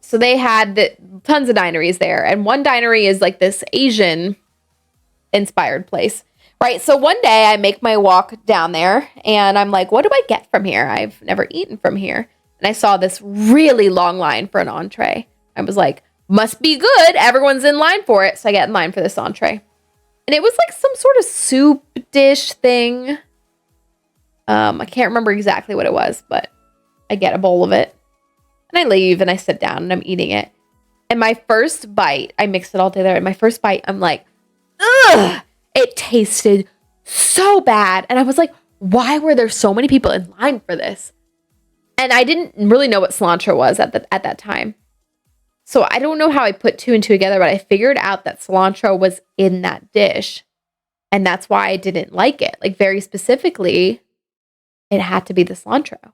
So they had tons of dineries there, and one dinery is like this Asian inspired place, right? So one day I make my walk down there and I'm like, what do I get from here? I've never eaten from here. And I saw this really long line for an entree. I was like, must be good. Everyone's in line for it. So I get in line for this entree. And it was like some sort of soup dish thing. I can't remember exactly what it was, but I get a bowl of it. And I leave and I sit down and I'm eating it. And my first bite, I mixed it all together. And my first bite, I'm like, ugh, it tasted so bad. And I was like, why were there so many people in line for this? And I didn't really know what cilantro was at that time. So I don't know how I put two and two together, but I figured out that cilantro was in that dish. And that's why I didn't like it. Like very specifically, it had to be the cilantro.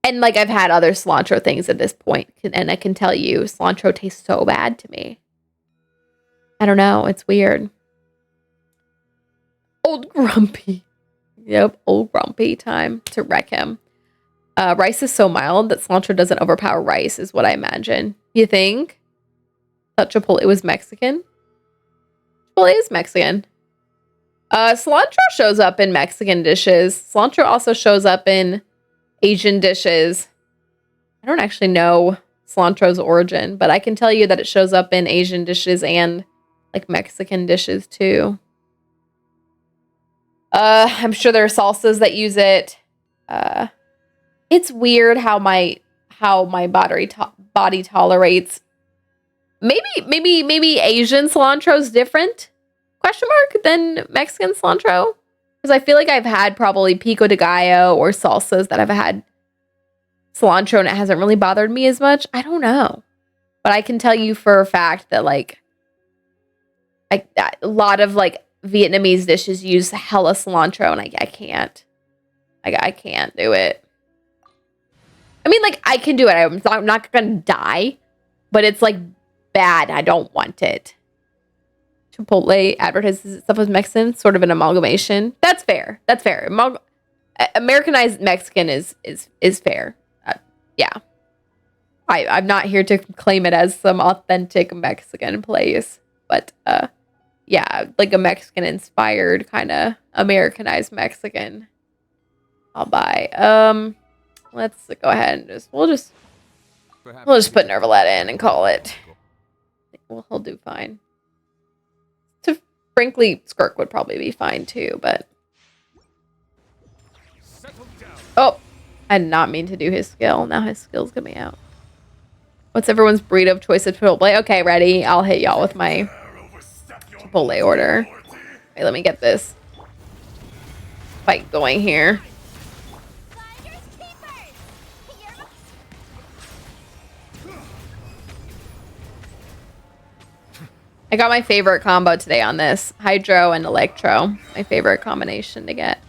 And like I've had other cilantro things at this point, and I can tell you cilantro tastes so bad to me. I don't know. It's weird. Old Grumpy. Yep, old Grumpy. Time to wreck him. Rice is so mild that cilantro doesn't overpower rice, is what I imagine. You think? Thought Chipotle was Mexican. Chipotle is Mexican. Cilantro shows up in Mexican dishes. Cilantro also shows up in Asian dishes. I don't actually know cilantro's origin, but I can tell you that it shows up in Asian dishes and like Mexican dishes too. I'm sure there are salsas that use it. It's weird how my body tolerates. Maybe Asian cilantro is different? Question mark than Mexican cilantro? Because I feel like I've had probably pico de gallo or salsas that have had cilantro and it hasn't really bothered me as much. I don't know, but I can tell you for a fact that like a lot of like Vietnamese dishes use hella cilantro, and I can't. I can't do it. I mean, like, I can do it. I'm not gonna die, but it's like bad. I don't want it. Chipotle advertises itself as Mexican, sort of an amalgamation. That's fair. That's fair. Americanized Mexican is fair. Yeah. I'm not here to claim it as some authentic Mexican place, but yeah, like a Mexican inspired kind of Americanized Mexican. I'll buy. Let's go ahead and we'll just put Nervalet in and call it. Well, he'll do fine. Frankly, Skirk would probably be fine too, but oh, I did not mean to do his skill. Now his skill's gonna be out. What's everyone's burrito of choice at Chipotle? Okay, ready. I'll hit y'all with my Chipotle order. Okay, let me get this fight going here. I got my favorite combo today on this. Hydro and Electro. My favorite combination to get.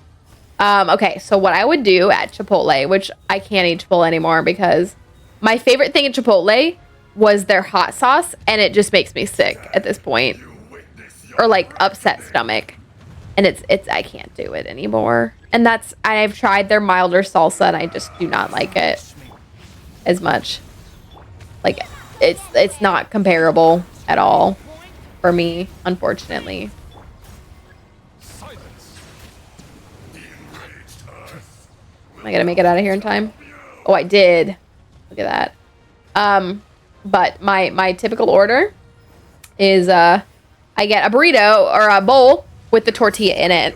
Okay, so what I would do at Chipotle, which I can't eat Chipotle anymore because my favorite thing at Chipotle was their hot sauce, and it just makes me sick at this point. Or like upset stomach. And it's I can't do it anymore. And I've tried their milder salsa and I just do not like it as much. Like it's not comparable at all for me, unfortunately. Am I gonna make it out of here in time? Oh, I did. Look at that. But my typical order is I get a burrito or a bowl with the tortilla in it.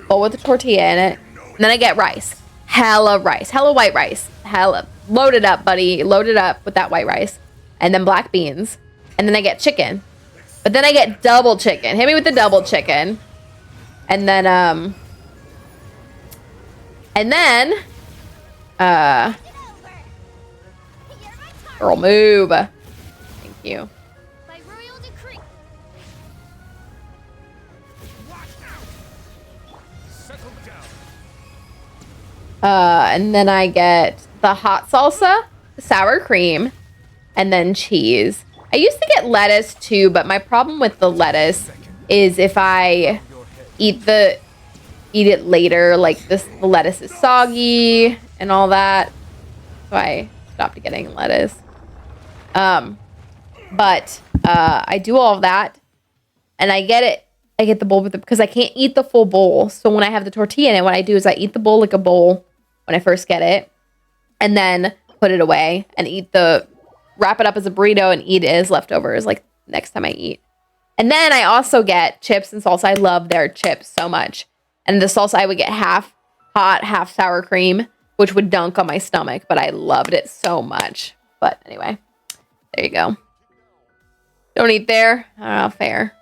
Bowl with the tortilla in it. And then I get rice. Hella rice. Hella white rice. Hella. Load it up, buddy. Load it up with that white rice. And then black beans. And then I get chicken. But then I get double chicken. Hit me with the double chicken. And then, girl, move. Thank you. And then I get the hot salsa, sour cream, and then cheese. I used to get lettuce too, but my problem with the lettuce is if I eat it later, like the lettuce is soggy and all that. So I stopped getting lettuce. But I do all of that, and I get the bowl with it because I can't eat the full bowl. So when I have the tortilla in it, what I do is I eat the bowl like a bowl when I first get it, and then put it away and wrap it up as a burrito and eat it as leftovers like next time I eat. And then I also get chips and salsa. I love their chips so much. And the salsa I would get half hot, half sour cream, which would dunk on my stomach, but I loved it so much. But anyway, there you go. Don't eat there. Fair.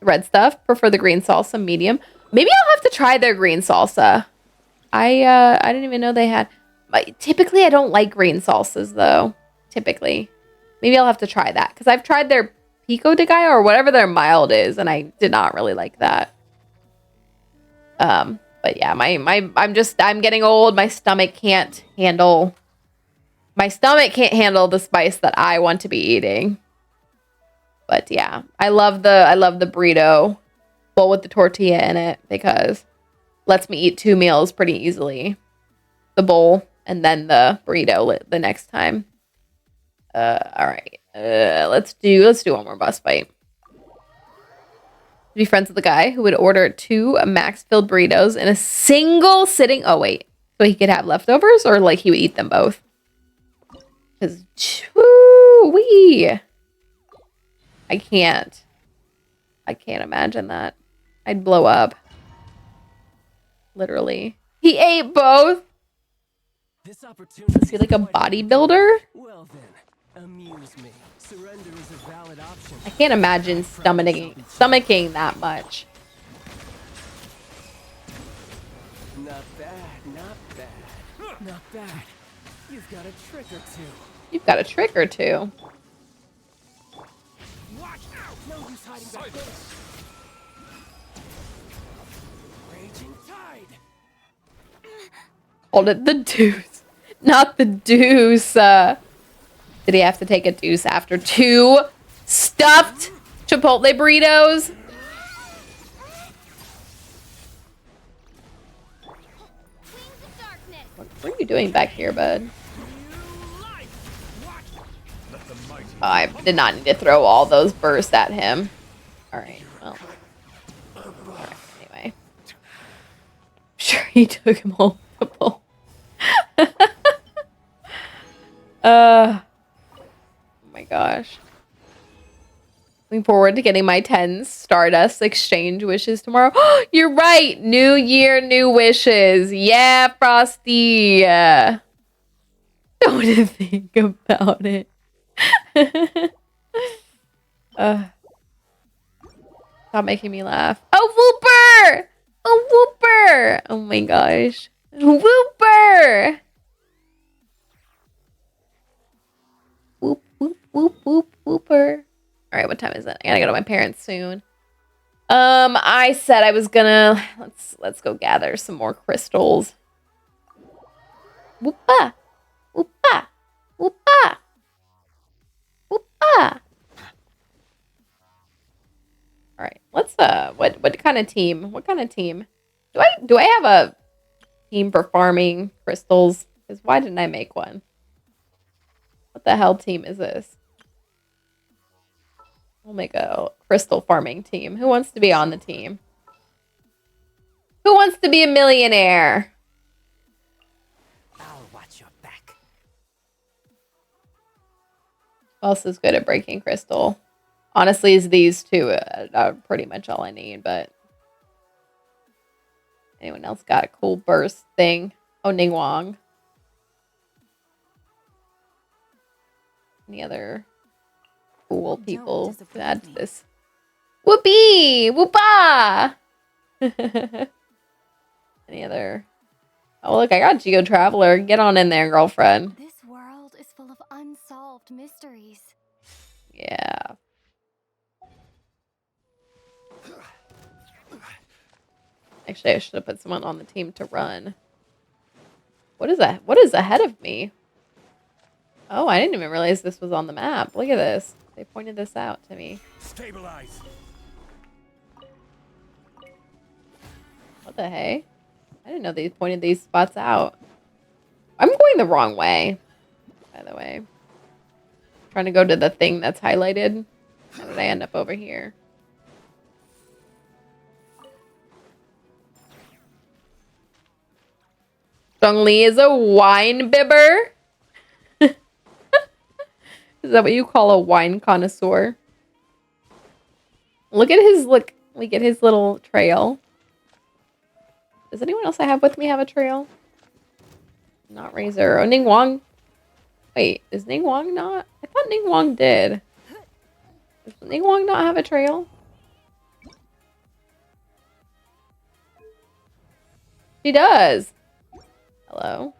Red stuff. Prefer the green salsa, medium. Maybe I'll have to try their green salsa. I didn't even know they had. But typically, I don't like green salsas though. Typically, maybe I'll have to try that because I've tried their pico de gallo or whatever their mild is, and I did not really like that. But yeah, I'm getting old. My stomach can't handle the spice that I want to be eating. But yeah, I love the burrito bowl with the tortilla in it because it lets me eat 2 meals pretty easily. The bowl and then the burrito the next time. All right. Let's do one more boss fight. Be friends with the guy who would order 2 max-filled burritos in a single sitting. Oh wait, so he could have leftovers, or like he would eat them both? Because wee. I can't imagine that. I'd blow up. Literally. He ate both? This opportunity Is he like a bodybuilder? Well then, amuse me. Surrender is a valid option. I can't imagine stomaching that much. Not bad, not bad. Not bad. You've got a trick or two. You've got a trick or two. Watch out! No use hiding back there. Raging tide. Hold it, the deuce. Not the deuce. Did he have to take a deuce after 2 stuffed Chipotle burritos? What are you doing back here, bud? Oh, I did not need to throw all those bursts at him. Alright, well. Alright, anyway. I'm sure he took him multiple. Oh my gosh. Looking forward to getting my 10 Stardust exchange wishes tomorrow. You're right! New year, new wishes. Yeah, Frosty. Don't even think about it. Stop making me laugh. Oh, Whooper! Oh, Whooper! Oh my gosh. Whooper! Whoop, whoop, whoop, whoop, Whooper. All right, what time is it? I gotta go to my parents soon. I said I was gonna let's go gather some more crystals. Whoopa, whoopa, whoopa, whoopa. All right, let's what kind of team? What kind of team? Do I have a team for farming crystals? Because why didn't I make one? What the hell team is this? We'll make a crystal farming team. Who wants to be on the team? Who wants to be a millionaire? I'll watch your back. Who else is good at breaking crystal? Honestly, is these 2 are pretty much all I need, but anyone else got a cool burst thing? Oh, Ning Wong. Any other cool people to add to this? Whoopee! Whoopa! Any other? Oh, look, I got Geo Traveler. Get on in there, girlfriend. This world is full of unsolved mysteries. Yeah. Actually, I should have put someone on the team to run. What is that? What is ahead of me? Oh, I didn't even realize this was on the map. Look at this. They pointed this out to me. Stabilize. What the hey? I didn't know they pointed these spots out. I'm going the wrong way, by the way. Trying to go to the thing that's highlighted. How did I end up over here? Zhongli is a wine bibber. Is that what you call a wine connoisseur? Look at his little trail. Does anyone else I have with me have a trail? Not Razor. Oh, Ning Wong. Wait, is Ning Wong not? I thought Ning Wong did. Does Ning Wong not have a trail? She does. Hello.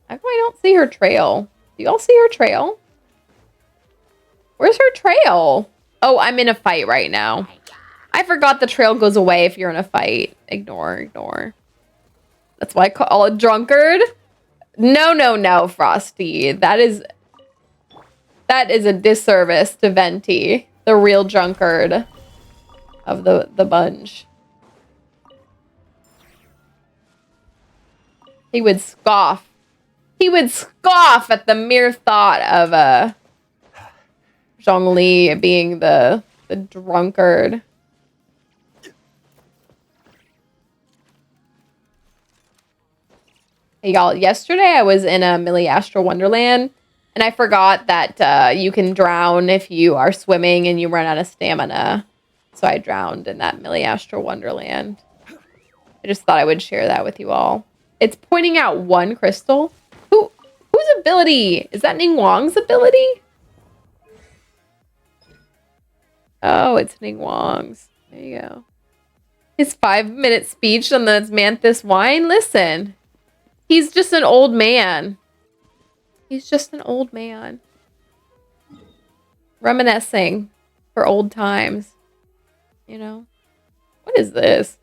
How come I don't see her trail? Do y'all see her trail? Where's her trail? Oh, I'm in a fight right now. I forgot the trail goes away if you're in a fight. Ignore. That's why I call it drunkard. No, Frosty. That is a disservice to Venti, the real drunkard of the bunch. He would scoff. He would scoff at the mere thought of Zhongli being the drunkard. Hey y'all, yesterday I was in a Millie Astral Wonderland and I forgot that you can drown if you are swimming and you run out of stamina. So I drowned in that Millie Astral Wonderland. I just thought I would share that with you all. It's pointing out one crystal. Whose ability? Is that Ning Wong's ability? Oh, it's Ning Wong's. There you go. His 5-minute speech on the Manthus wine. Listen, he's just an old man. He's just an old man. Reminiscing for old times. You know? What is this?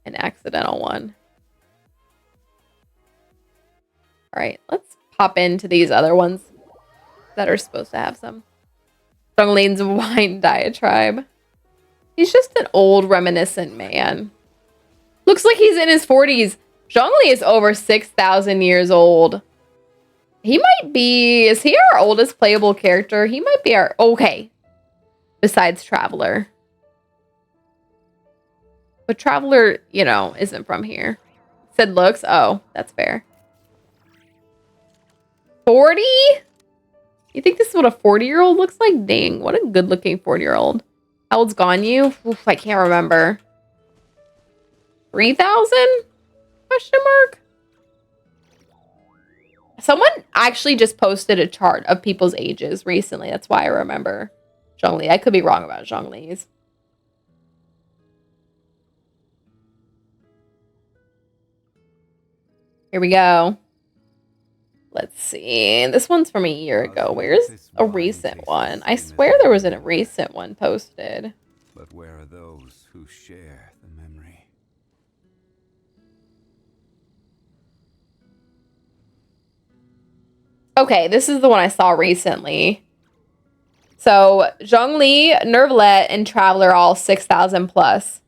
An accidental one. Alright, let's pop into these other ones that are supposed to have some. Zhongli's wine diatribe. He's just an old reminiscent man. Looks like he's in his 40s. Zhongli is over 6,000 years old. He might be... Is he our oldest playable character? He might be our... Okay. Besides Traveler. But Traveler, you know, isn't from here. Said looks. Oh, that's fair. 40? You think this is what a 40-year-old looks like? Dang, what a good-looking 40-year-old. How old's Ganyu? Oof, I can't remember. 3,000? Question mark? Someone actually just posted a chart of people's ages recently. That's why I remember Zhongli. I could be wrong about Zhongli's. Here we go. Let's see. This one's from a year ago. Where's a recent one? I swear there was a recent one posted. But where are those who share the memory? Okay, this is the one I saw recently. So, Zhongli, Nervlet, and Traveler all 6,000 plus.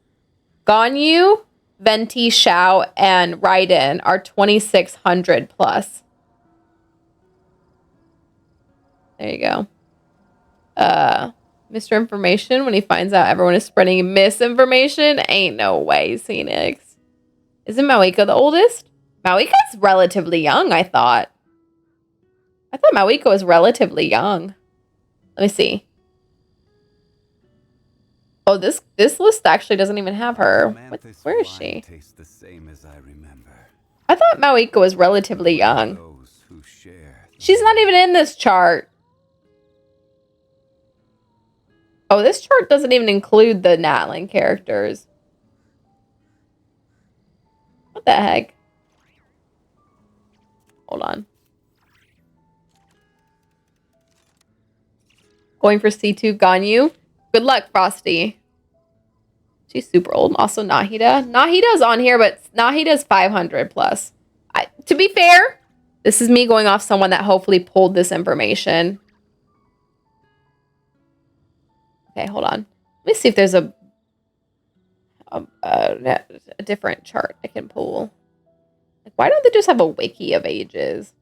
Ganyu, Venti, Xiao, and Raiden are 2,600 plus. There you go. Mr. Information, when he finds out everyone is spreading misinformation, ain't no way, Phoenix. Isn't Mawiko the oldest? Mawiko's relatively young, I thought. I thought Mawiko was relatively young. Let me see. Oh, this list actually doesn't even have her. Where is she? Tastes the same as I remember. I thought Mawiko was relatively young. Those who share. She's not even in this chart. Oh, this chart doesn't even include the Natlan characters. What the heck? Hold on. Going for C2 Ganyu. Good luck, Frosty. She's super old. Also, Nahida. Nahida's on here, but Nahida's 500 plus. To be fair, this is me going off someone that hopefully pulled this information. Okay, hold on. Let me see if there's a different chart I can pull. Like, why don't they just have a wiki of ages?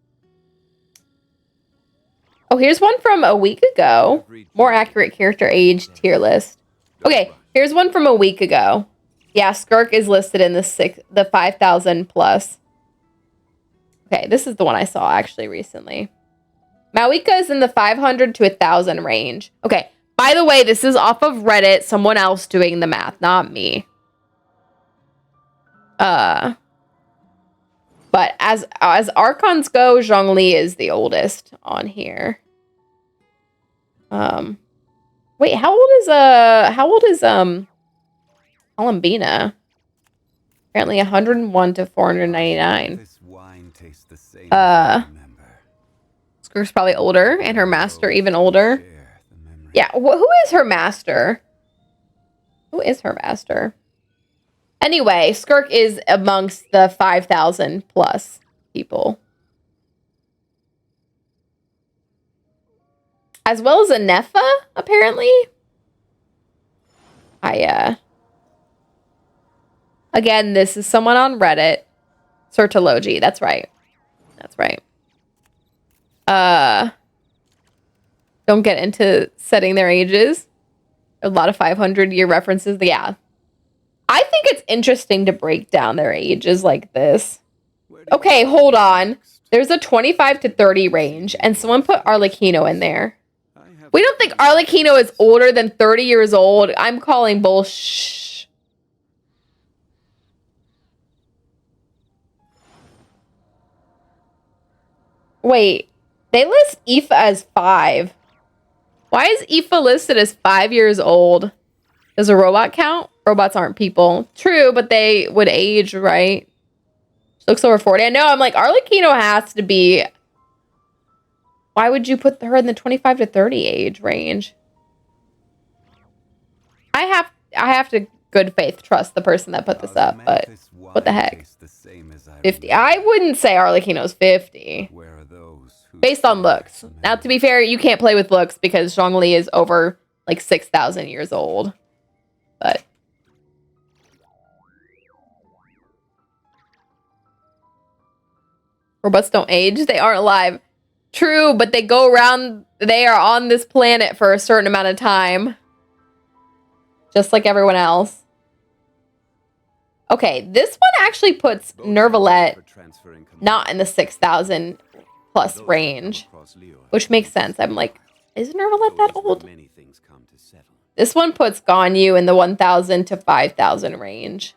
Oh, here's one from a week ago. More accurate character age tier list. Okay, here's one from a week ago. Yeah, Skirk is listed in the 5,000 plus. Okay, this is the one I saw actually recently. Mawika is in the 500 to 1,000 range. Okay, by the way, this is off of Reddit. Someone else doing the math, not me. But as Archons go, Zhongli is the oldest on here. Wait, how old is Columbina? Apparently 101 to 499. This wine tastes the same as I remember. Skirk's probably older, and her master even older. Share the memory. Yeah, who is her master? Who is her master? Anyway, Skirk is amongst the 5,000 plus people. As well as Anefa, apparently. Again, this is someone on Reddit. Sertology, that's right. That's right. Don't get into setting their ages. A lot of 500-year references. Yeah. I think it's interesting to break down their ages like this. Okay, hold on. There's a 25 to 30 range, and someone put Arlecchino in there. We don't think Arlecchino is older than 30 years old. I'm calling bullshit. Wait, they list Aoife as 5. Why is Aoife listed as 5 years old? Does a robot count? Robots aren't people. True, but they would age, right? She looks over 40. I know, I'm like, Arlecchino has to be... Why would you put her in the 25 to 30 age range? I have to good faith trust the person that put this up, but what the heck? 50. I wouldn't say Arlecchino's 50. Based on looks. Now, to be fair, you can't play with looks because Zhongli is over like 6,000 years old. But robots don't age. They aren't alive. True, but they go around. They are on this planet for a certain amount of time. Just like everyone else. Okay, this one actually puts Nervalette not in the 6,000 plus range, which makes sense. I'm like, is Nervalette that old? This one puts Ganyu in the 1,000 to 5,000 range,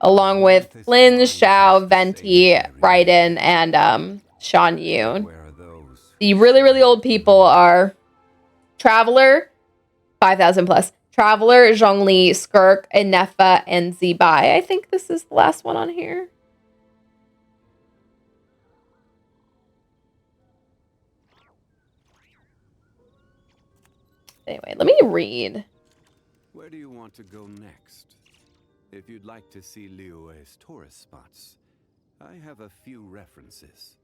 along with Lin, Xiao, Venti, Raiden, and Shan Yun. The really, really old people are Traveler, 5,000 plus. Traveler, Zhongli, Skirk, Anefa, and Zibai. I think this is the last one on here. Anyway, let me read. Where do you want to go next? If you'd like to see Liyue's tourist spots, I have a few references.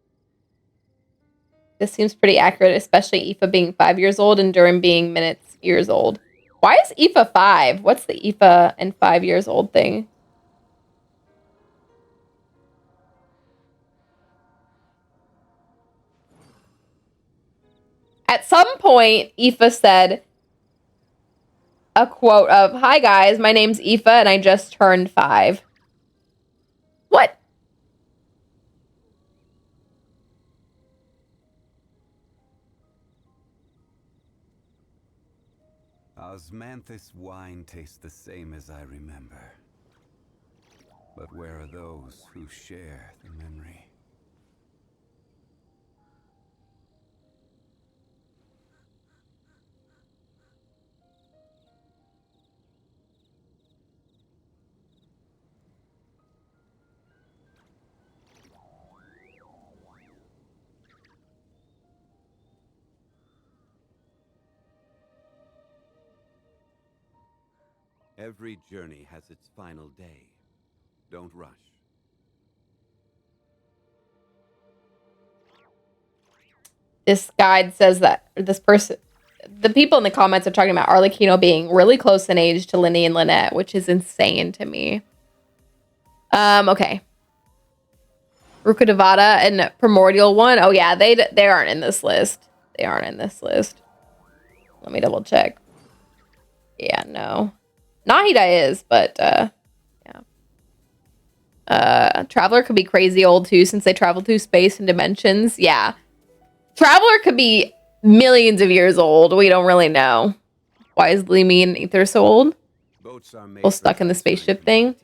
This seems pretty accurate, especially Aoife being 5 years old and Durin being minutes years old. Why is Aoife 5? What's the Aoife and 5 years old thing? At some point, Aoife said a quote of, "Hi guys, my name's Aoife and I just turned 5. What? Osmanthus wine tastes the same as I remember. But where are those who share the memory? Every journey has its final day. Don't rush. This guide says that this person, the people in the comments are talking about Arlecchino being really close in age to Linny and Lynette, which is insane to me. Okay. Ruka Devada and Primordial one. Oh yeah, they aren't in this list. They aren't in this list. Let me double check. Yeah, no. Nahida is, but yeah. Traveler could be crazy old too, since they travel through space and dimensions. Yeah. Traveler could be millions of years old. We don't really know. Why is Leamy and Ether so old? Well, stuck in the spaceship thing.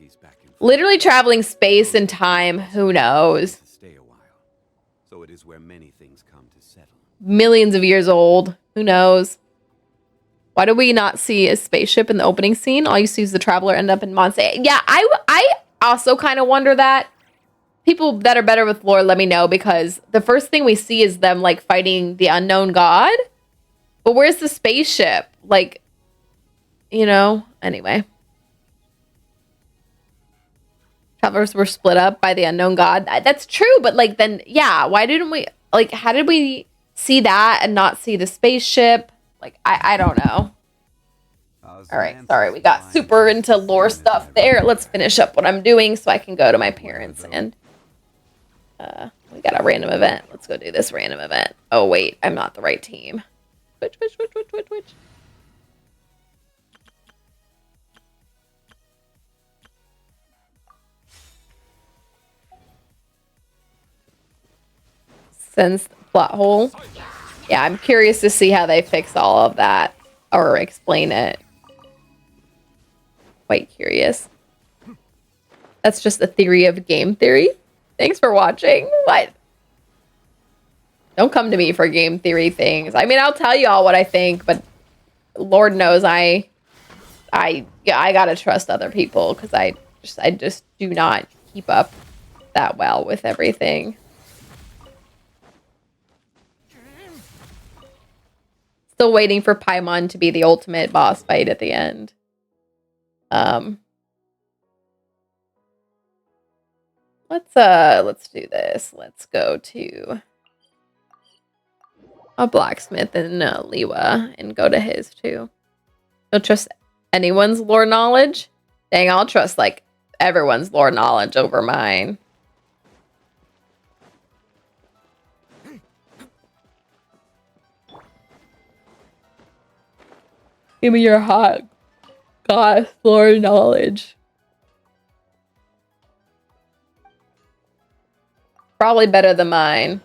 Literally traveling space and time. Who knows? So it is where many things come to settle. Millions of years old. Who knows? Why do we not see a spaceship in the opening scene? All you see is the traveler end up in Monse. Yeah, I also kind of wonder that. People that are better with lore, let me know, because the first thing we see is them like fighting the unknown god. But where's the spaceship? Like, you know, anyway. Travelers were split up by the unknown god. That's true, but like then, yeah, why didn't we, like, how did we see that and not see the spaceship? Like, I don't know. All right, sorry, we got super into lore stuff there. Let's finish up what I'm doing so I can go to my parents and we got a random event. Let's go do this random event. Oh wait, I'm not the right team. Which. Sense plot hole. Yeah, I'm curious to see how they fix all of that or explain it. Quite curious. That's just a theory of game theory. Thanks for watching. What? Don't come to me for game theory things. I mean, I'll tell you all what I think, but Lord knows I gotta trust other people because I just do not keep up that well with everything. Still waiting for Paimon to be the ultimate boss fight at the end. Let's do this. Let's go to a blacksmith in Liwa and go to his too. Don't trust anyone's lore knowledge. Dang, I'll trust like everyone's lore knowledge over mine. Give me your hot goth lore knowledge. Probably better than mine.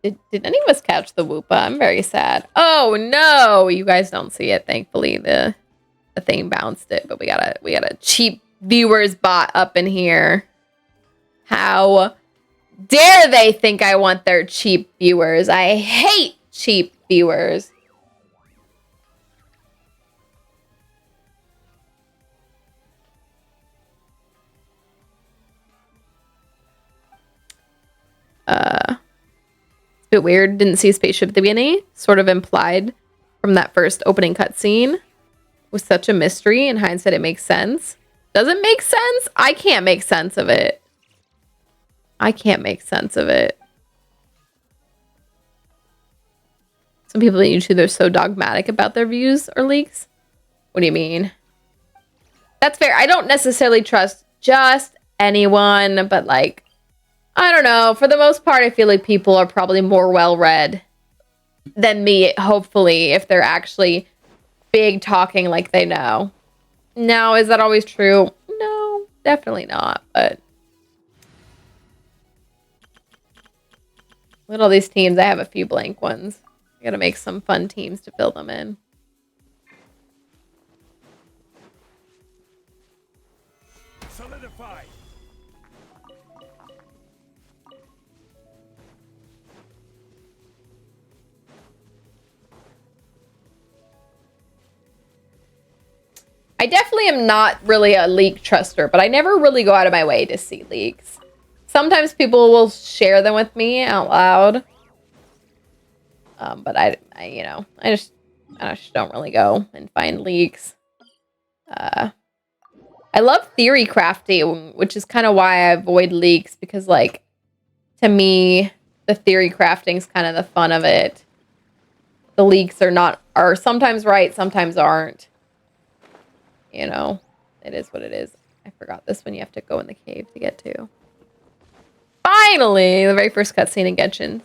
Did any of us catch the Woopa? I'm very sad. Oh no, you guys don't see it. Thankfully, the thing bounced it, but we got a cheap viewers bot up in here. How dare they think I want their cheap viewers? I hate cheap viewers. It's a bit weird. Didn't see a spaceship at the beginning. Sort of implied from that first opening cutscene. Was such a mystery. In hindsight, it makes sense. Does it make sense? I can't make sense of it. I can't make sense of it. Some people on YouTube, they're so dogmatic about their views or leaks. What do you mean? That's fair. I don't necessarily trust just anyone, but like, I don't know. For the most part, I feel like people are probably more well-read than me, hopefully, if they're actually big talking like they know. Now, is that always true? No, definitely not, but look at all these teams. I have a few blank ones. I gotta make some fun teams to fill them in. Solidify. I definitely am not really a leak truster, but I never really go out of my way to see leaks. Sometimes people will share them with me out loud. But I just don't really go and find leaks. I love theory crafting, which is kind of why I avoid leaks, because like to me, the theory crafting is kind of the fun of it. The leaks are sometimes right, sometimes aren't. You know, it is what it is. I forgot this one you have to go in the cave to get to. Finally, the very first cutscene in Genshin.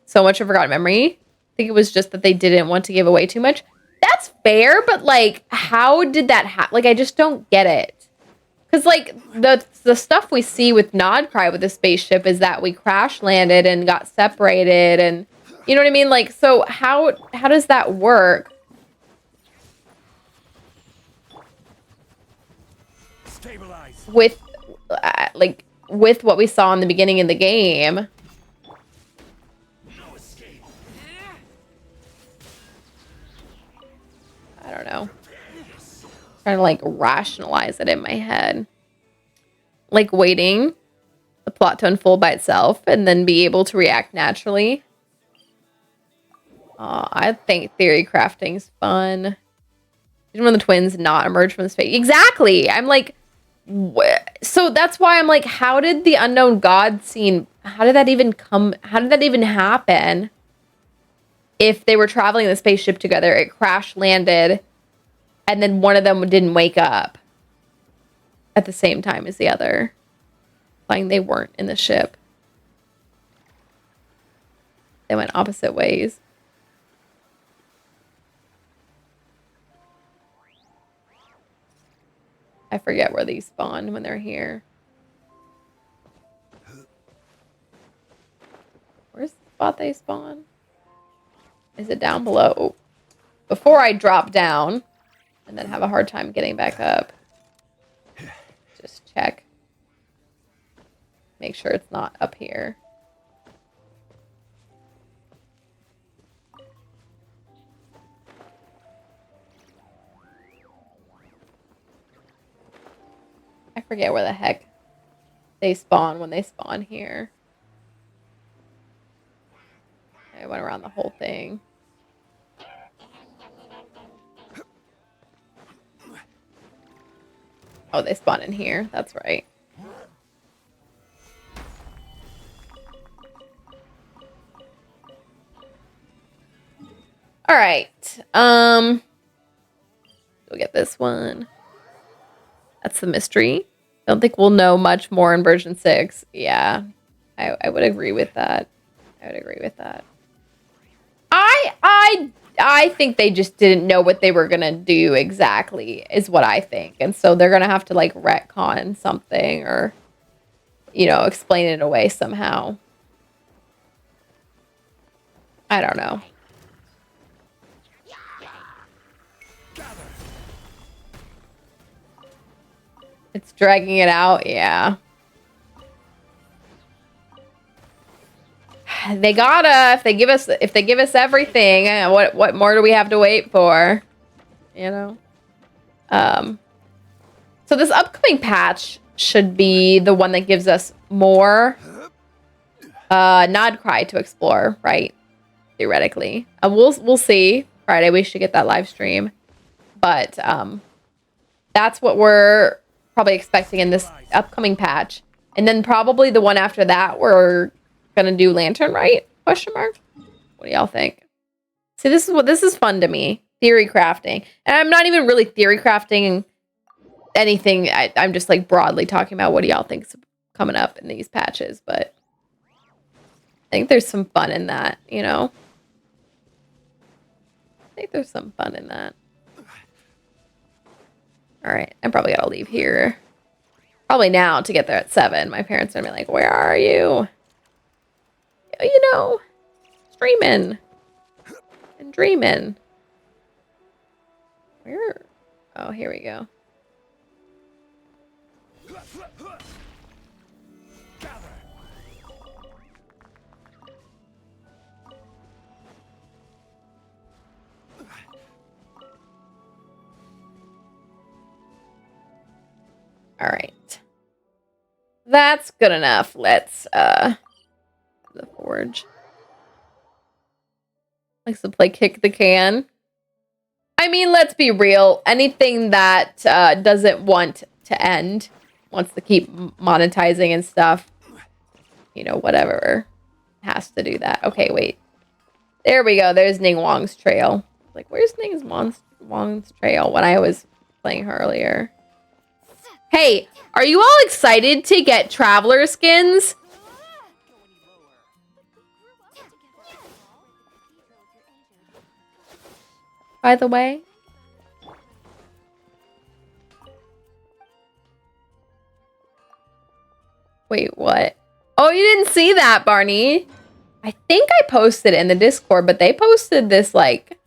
So much of forgotten memory. I think it was just that they didn't want to give away too much. That's fair, but like, how did that happen? Like, I just don't get it. Because like the stuff we see with Nodcry with the spaceship is that we crash landed and got separated, and you know what I mean? Like, so how does that work? Stabilize. With with what we saw in the beginning of the game. No escape. I don't know. Trying to like rationalize it in my head. Like waiting the plot to unfold by itself and then be able to react naturally. I think theory crafting's fun. Didn't one of the twins not emerge from the space? Exactly. I'm like, so that's why I'm like, how did the unknown god scene, how did that even happen? If they were traveling in the spaceship together, it crash landed, and then one of them didn't wake up at the same time as the other. Like they weren't in the ship. They went opposite ways. I forget where these spawn when they're here. Where's the spot they spawn? Is it down below? Before I drop down and then have a hard time getting back up. Just check. Make sure it's not up here. I forget where the heck they spawn when they spawn here. I went around the whole thing. Oh, they spawn in here. That's right. All right. We'll get this one. That's the mystery. Don't think we'll know much more in version 6. Yeah, I would agree with that. I think they just didn't know what they were gonna do exactly, is what I think. And so they're gonna have to like retcon something or, you know, explain it away somehow. I don't know. It's dragging it out, yeah. They gotta, if they give us everything, what more do we have to wait for? You know? So this upcoming patch should be the one that gives us more Nodcry to explore, right? Theoretically. We'll see. Friday we should get that live stream. But that's what we're probably expecting in this upcoming patch. And then probably the one after that we're gonna do Lantern, right? Question mark. What do y'all think? See, this is fun to me. Theory crafting. And I'm not even really theory crafting anything. I'm just like broadly talking about what do y'all think's coming up in these patches, but I think there's some fun in that, you know? I think there's some fun in that. All right, I probably gotta leave here. Probably now to get there at 7. My parents are gonna be like, where are you? You know, streaming and dreaming. Where? Oh, here we go. All right. That's good enough. Let's the forge. Likes to play kick the can. I mean, let's be real. Anything that doesn't want to end, wants to keep monetizing and stuff, you know, whatever, has to do that. Okay, wait. There we go. There's Ning Wong's trail. Like, where's Wong's trail when I was playing her earlier? Hey, are you all excited to get traveler skins? By the way. Wait, what? Oh, you didn't see that, Barney. I think I posted in the Discord, but they posted this, like,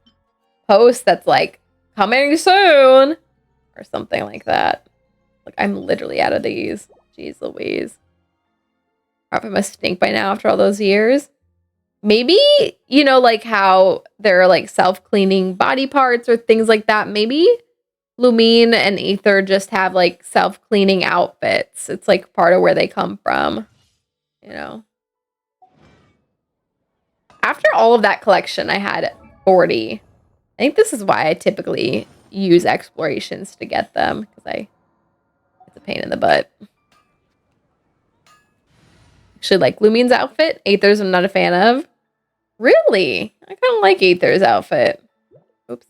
post that's, like, coming soon. Or something like that. Like, I'm literally out of these. Jeez Louise. Probably must stink by now after all those years. Maybe, you know, like how there are, like, self-cleaning body parts or things like that. Maybe Lumine and Aether just have, like, self-cleaning outfits. It's, like, part of where they come from. You know? After all of that collection, I had 40. I think this is why I typically use explorations to get them. Because it's a pain in the butt. Actually, like Lumine's outfit. Aether's I'm not a fan of. Really? I kind of like Aether's outfit. Oops.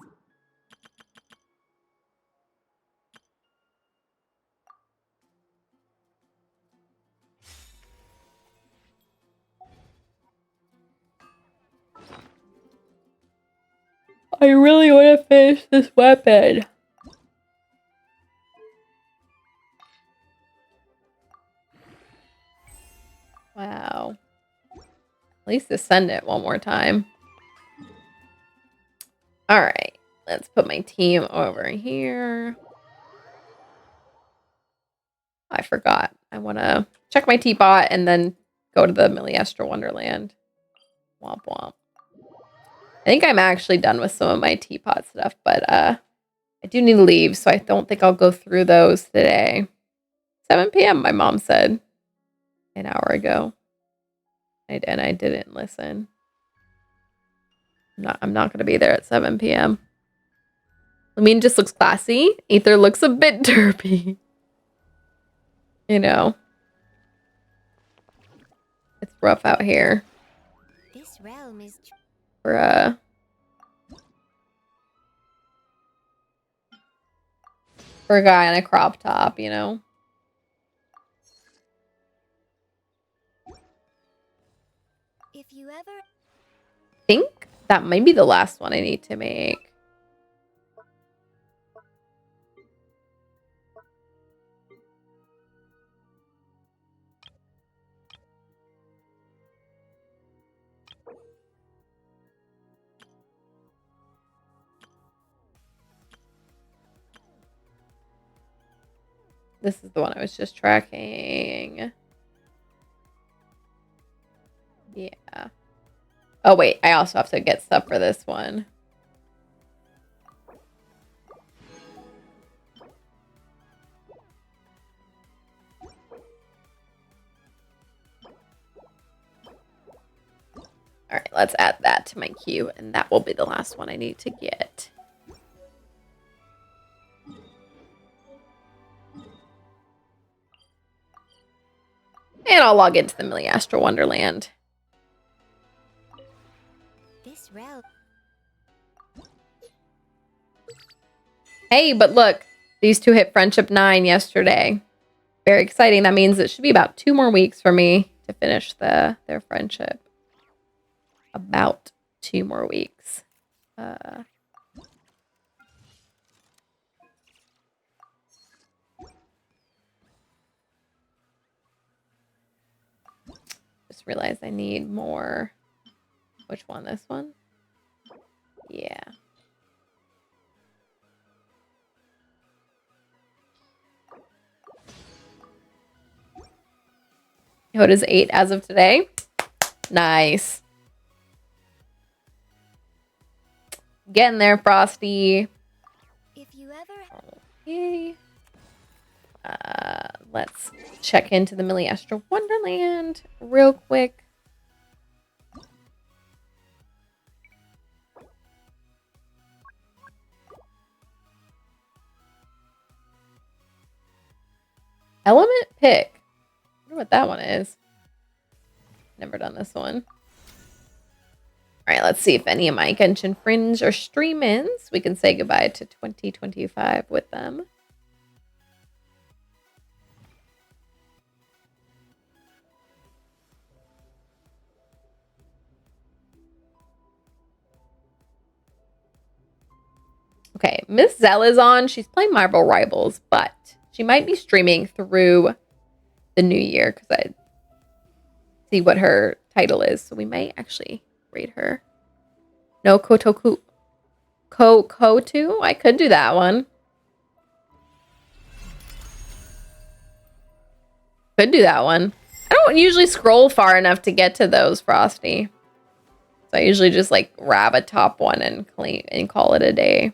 I really want to finish this weapon. Wow. At least ascend it one more time. All right. Let's put my team over here. I forgot. I want to check my teapot and then go to the Milliestra Wonderland. Womp womp. I think I'm actually done with some of my teapot stuff, but I do need to leave, so I don't think I'll go through those today. 7 p.m., my mom said an hour ago. And I didn't listen. I'm not going to be there at 7 p.m. Lamine just looks classy. Aether looks a bit derpy. You know. It's rough out here. This realm is For a guy in a crop top, you know. if you ever I think that might be the last one I need to make. This is the one I was just tracking. Yeah. Oh, wait. I also have to get stuff for this one. All right, let's add that to my queue, and that will be the last one I need to get. And I'll log into the Milliastra Wonderland. this realm Hey, but look, these two hit Friendship 9 yesterday. Very exciting. That means it should be about 2 more weeks for me to finish their friendship. About 2 more weeks. Just realized I need more. Which one? This one? Yeah. What is 8 as of today? Nice. Getting there, Frosty. if you ever Okay. Let's check into the Millie Astro Wonderland real quick. Element pick. I wonder what that one is. Never done this one. All right, let's see if any of my Genshin Fringe are stream-ins. We can say goodbye to 2025 with them. Okay, Miss Zell is on. She's playing Marvel Rivals, but she might be streaming through the new year because I see what her title is. So we might actually rate her. No Kotoku. Kotu? I could do that one. Could do that one. I don't usually scroll far enough to get to those, Frosty. So I usually just like grab a top one and clean and call it a day.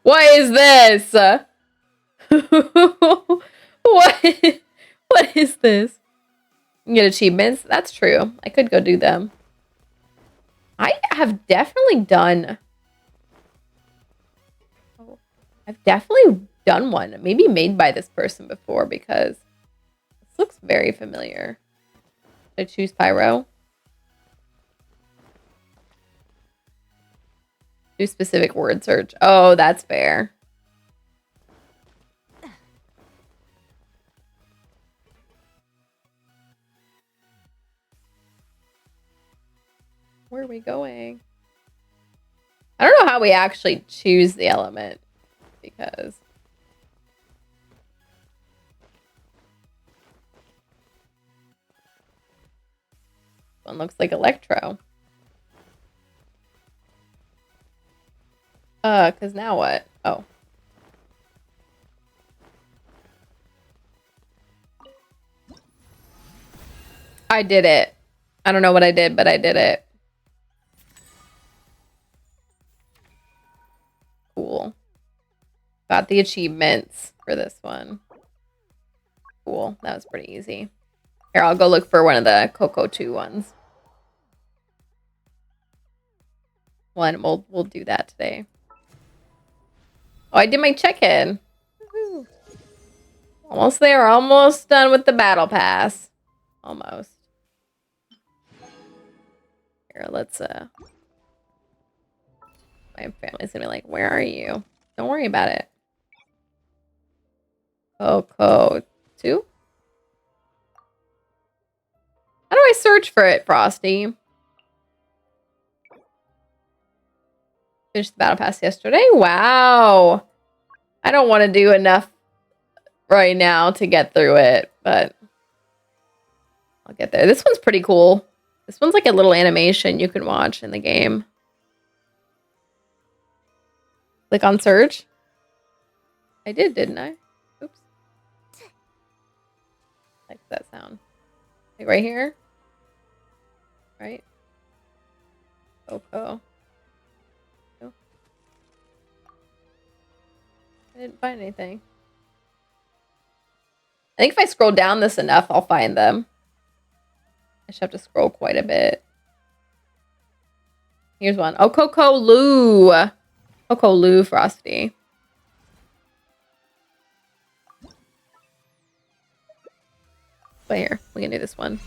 What is this? What is this? You get achievements? That's true. I could go do them. I have definitely done... Oh, I've definitely done one. Maybe made by this person before because this looks very familiar. Should I choose Pyro? Do specific word search. Oh, that's fair. Where are we going? I don't know how we actually choose the element because one looks like Electro. Cause now what? Oh. I did it. I don't know what I did, but I did it. Cool. Got the achievements for this one. Cool. That was pretty easy. Here, I'll go look for one of the Coco 2 ones. One, we'll do that today. Oh, I did my check-in. Almost there. Almost done with the battle pass. Almost. Here, let's my family's gonna be like, where are you? Don't worry about it. Coco 2? How do I search for it, Frosty? Finished the battle pass yesterday? Wow. I don't want to do enough right now to get through it, but I'll get there. This one's pretty cool. This one's like a little animation you can watch in the game. Click on search. I did, didn't I? Oops. Like that sound. Like right here. Right? Coco. No. I didn't find anything. I think if I scroll down this enough, I'll find them. I should have to scroll quite a bit. Here's one. Oh, Coco Lou. Coco Lou Frosty. But here, we can do this one.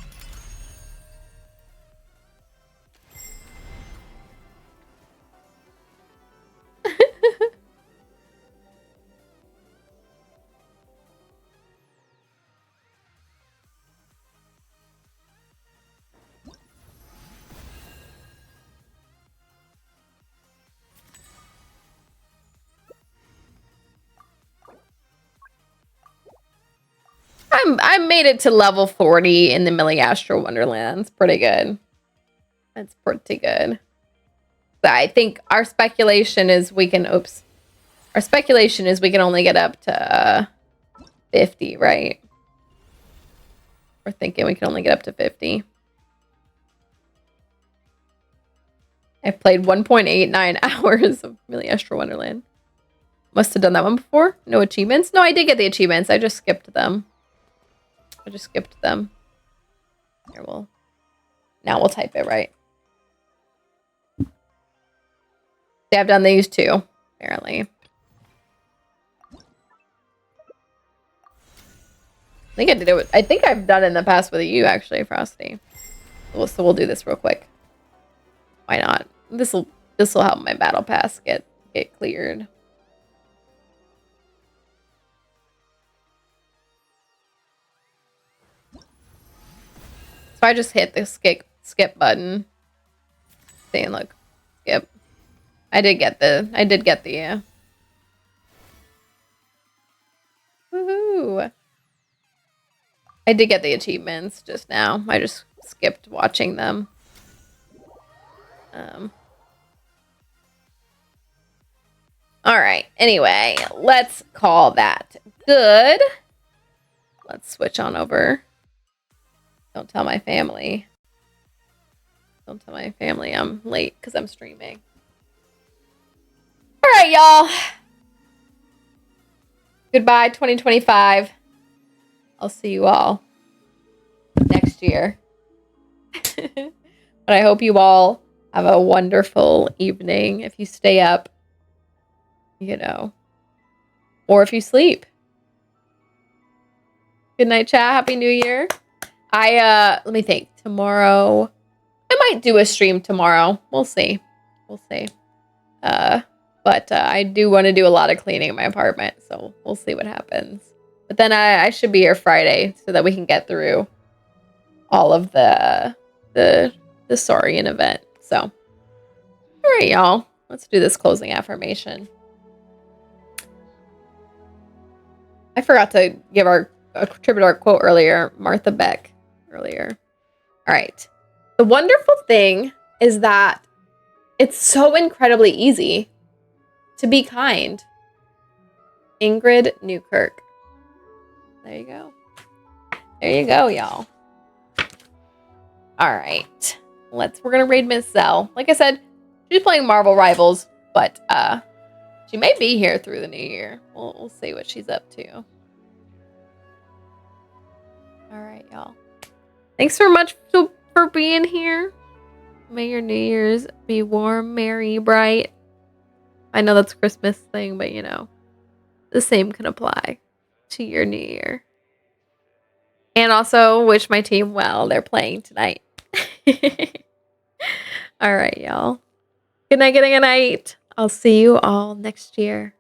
I made it to level 40 in the Millie Astro Wonderland. It's pretty good. That's pretty good. But I think our speculation is we can... Oops. Our speculation is we can only get up to 50, right? We're thinking we can only get up to 50. I've played 1.89 hours of Millie Astro Wonderland. Must have done that one before. No achievements? No, I did get the achievements. I just skipped them. Here, now we'll type it right. Yeah, I've done these too, apparently. I think I did it. I think I've done it in the past with you, actually, Frosty. So we'll do this real quick. Why not? This will help my battle pass get cleared. So I just hit the skip button. Saying, look, skip. I did get the woohoo. I did get the achievements just now. I just skipped watching them. All right. Anyway, let's call that good. Let's switch on over. Don't tell my family. Don't tell my family I'm late because I'm streaming. All right, y'all. Goodbye, 2025. I'll see you all next year. But I hope you all have a wonderful evening if you stay up, you know, or if you sleep. Good night, chat. Happy New Year. Let me think. Tomorrow, I might do a stream tomorrow. We'll see. But I do want to do a lot of cleaning in my apartment, so we'll see what happens. But then I should be here Friday so that we can get through all of the Saurian event. So, all right, y'all. Let's do this closing affirmation. I forgot to give attribute our quote earlier, Martha Beck earlier. All right. The wonderful thing is that it's so incredibly easy to be kind. Ingrid Newkirk. There you go. There you go, y'all. All right. We're gonna raid Miss Zell. Like I said, she's playing Marvel Rivals, but she may be here through the new year. We'll see what she's up to. All right, y'all. Thanks so much for being here. May your New Year's be warm, merry, bright. I know that's a Christmas thing, but you know, the same can apply to your new year. And also wish my team well. They're playing tonight. All right, y'all. Good night, good night, good night. I'll see you all next year.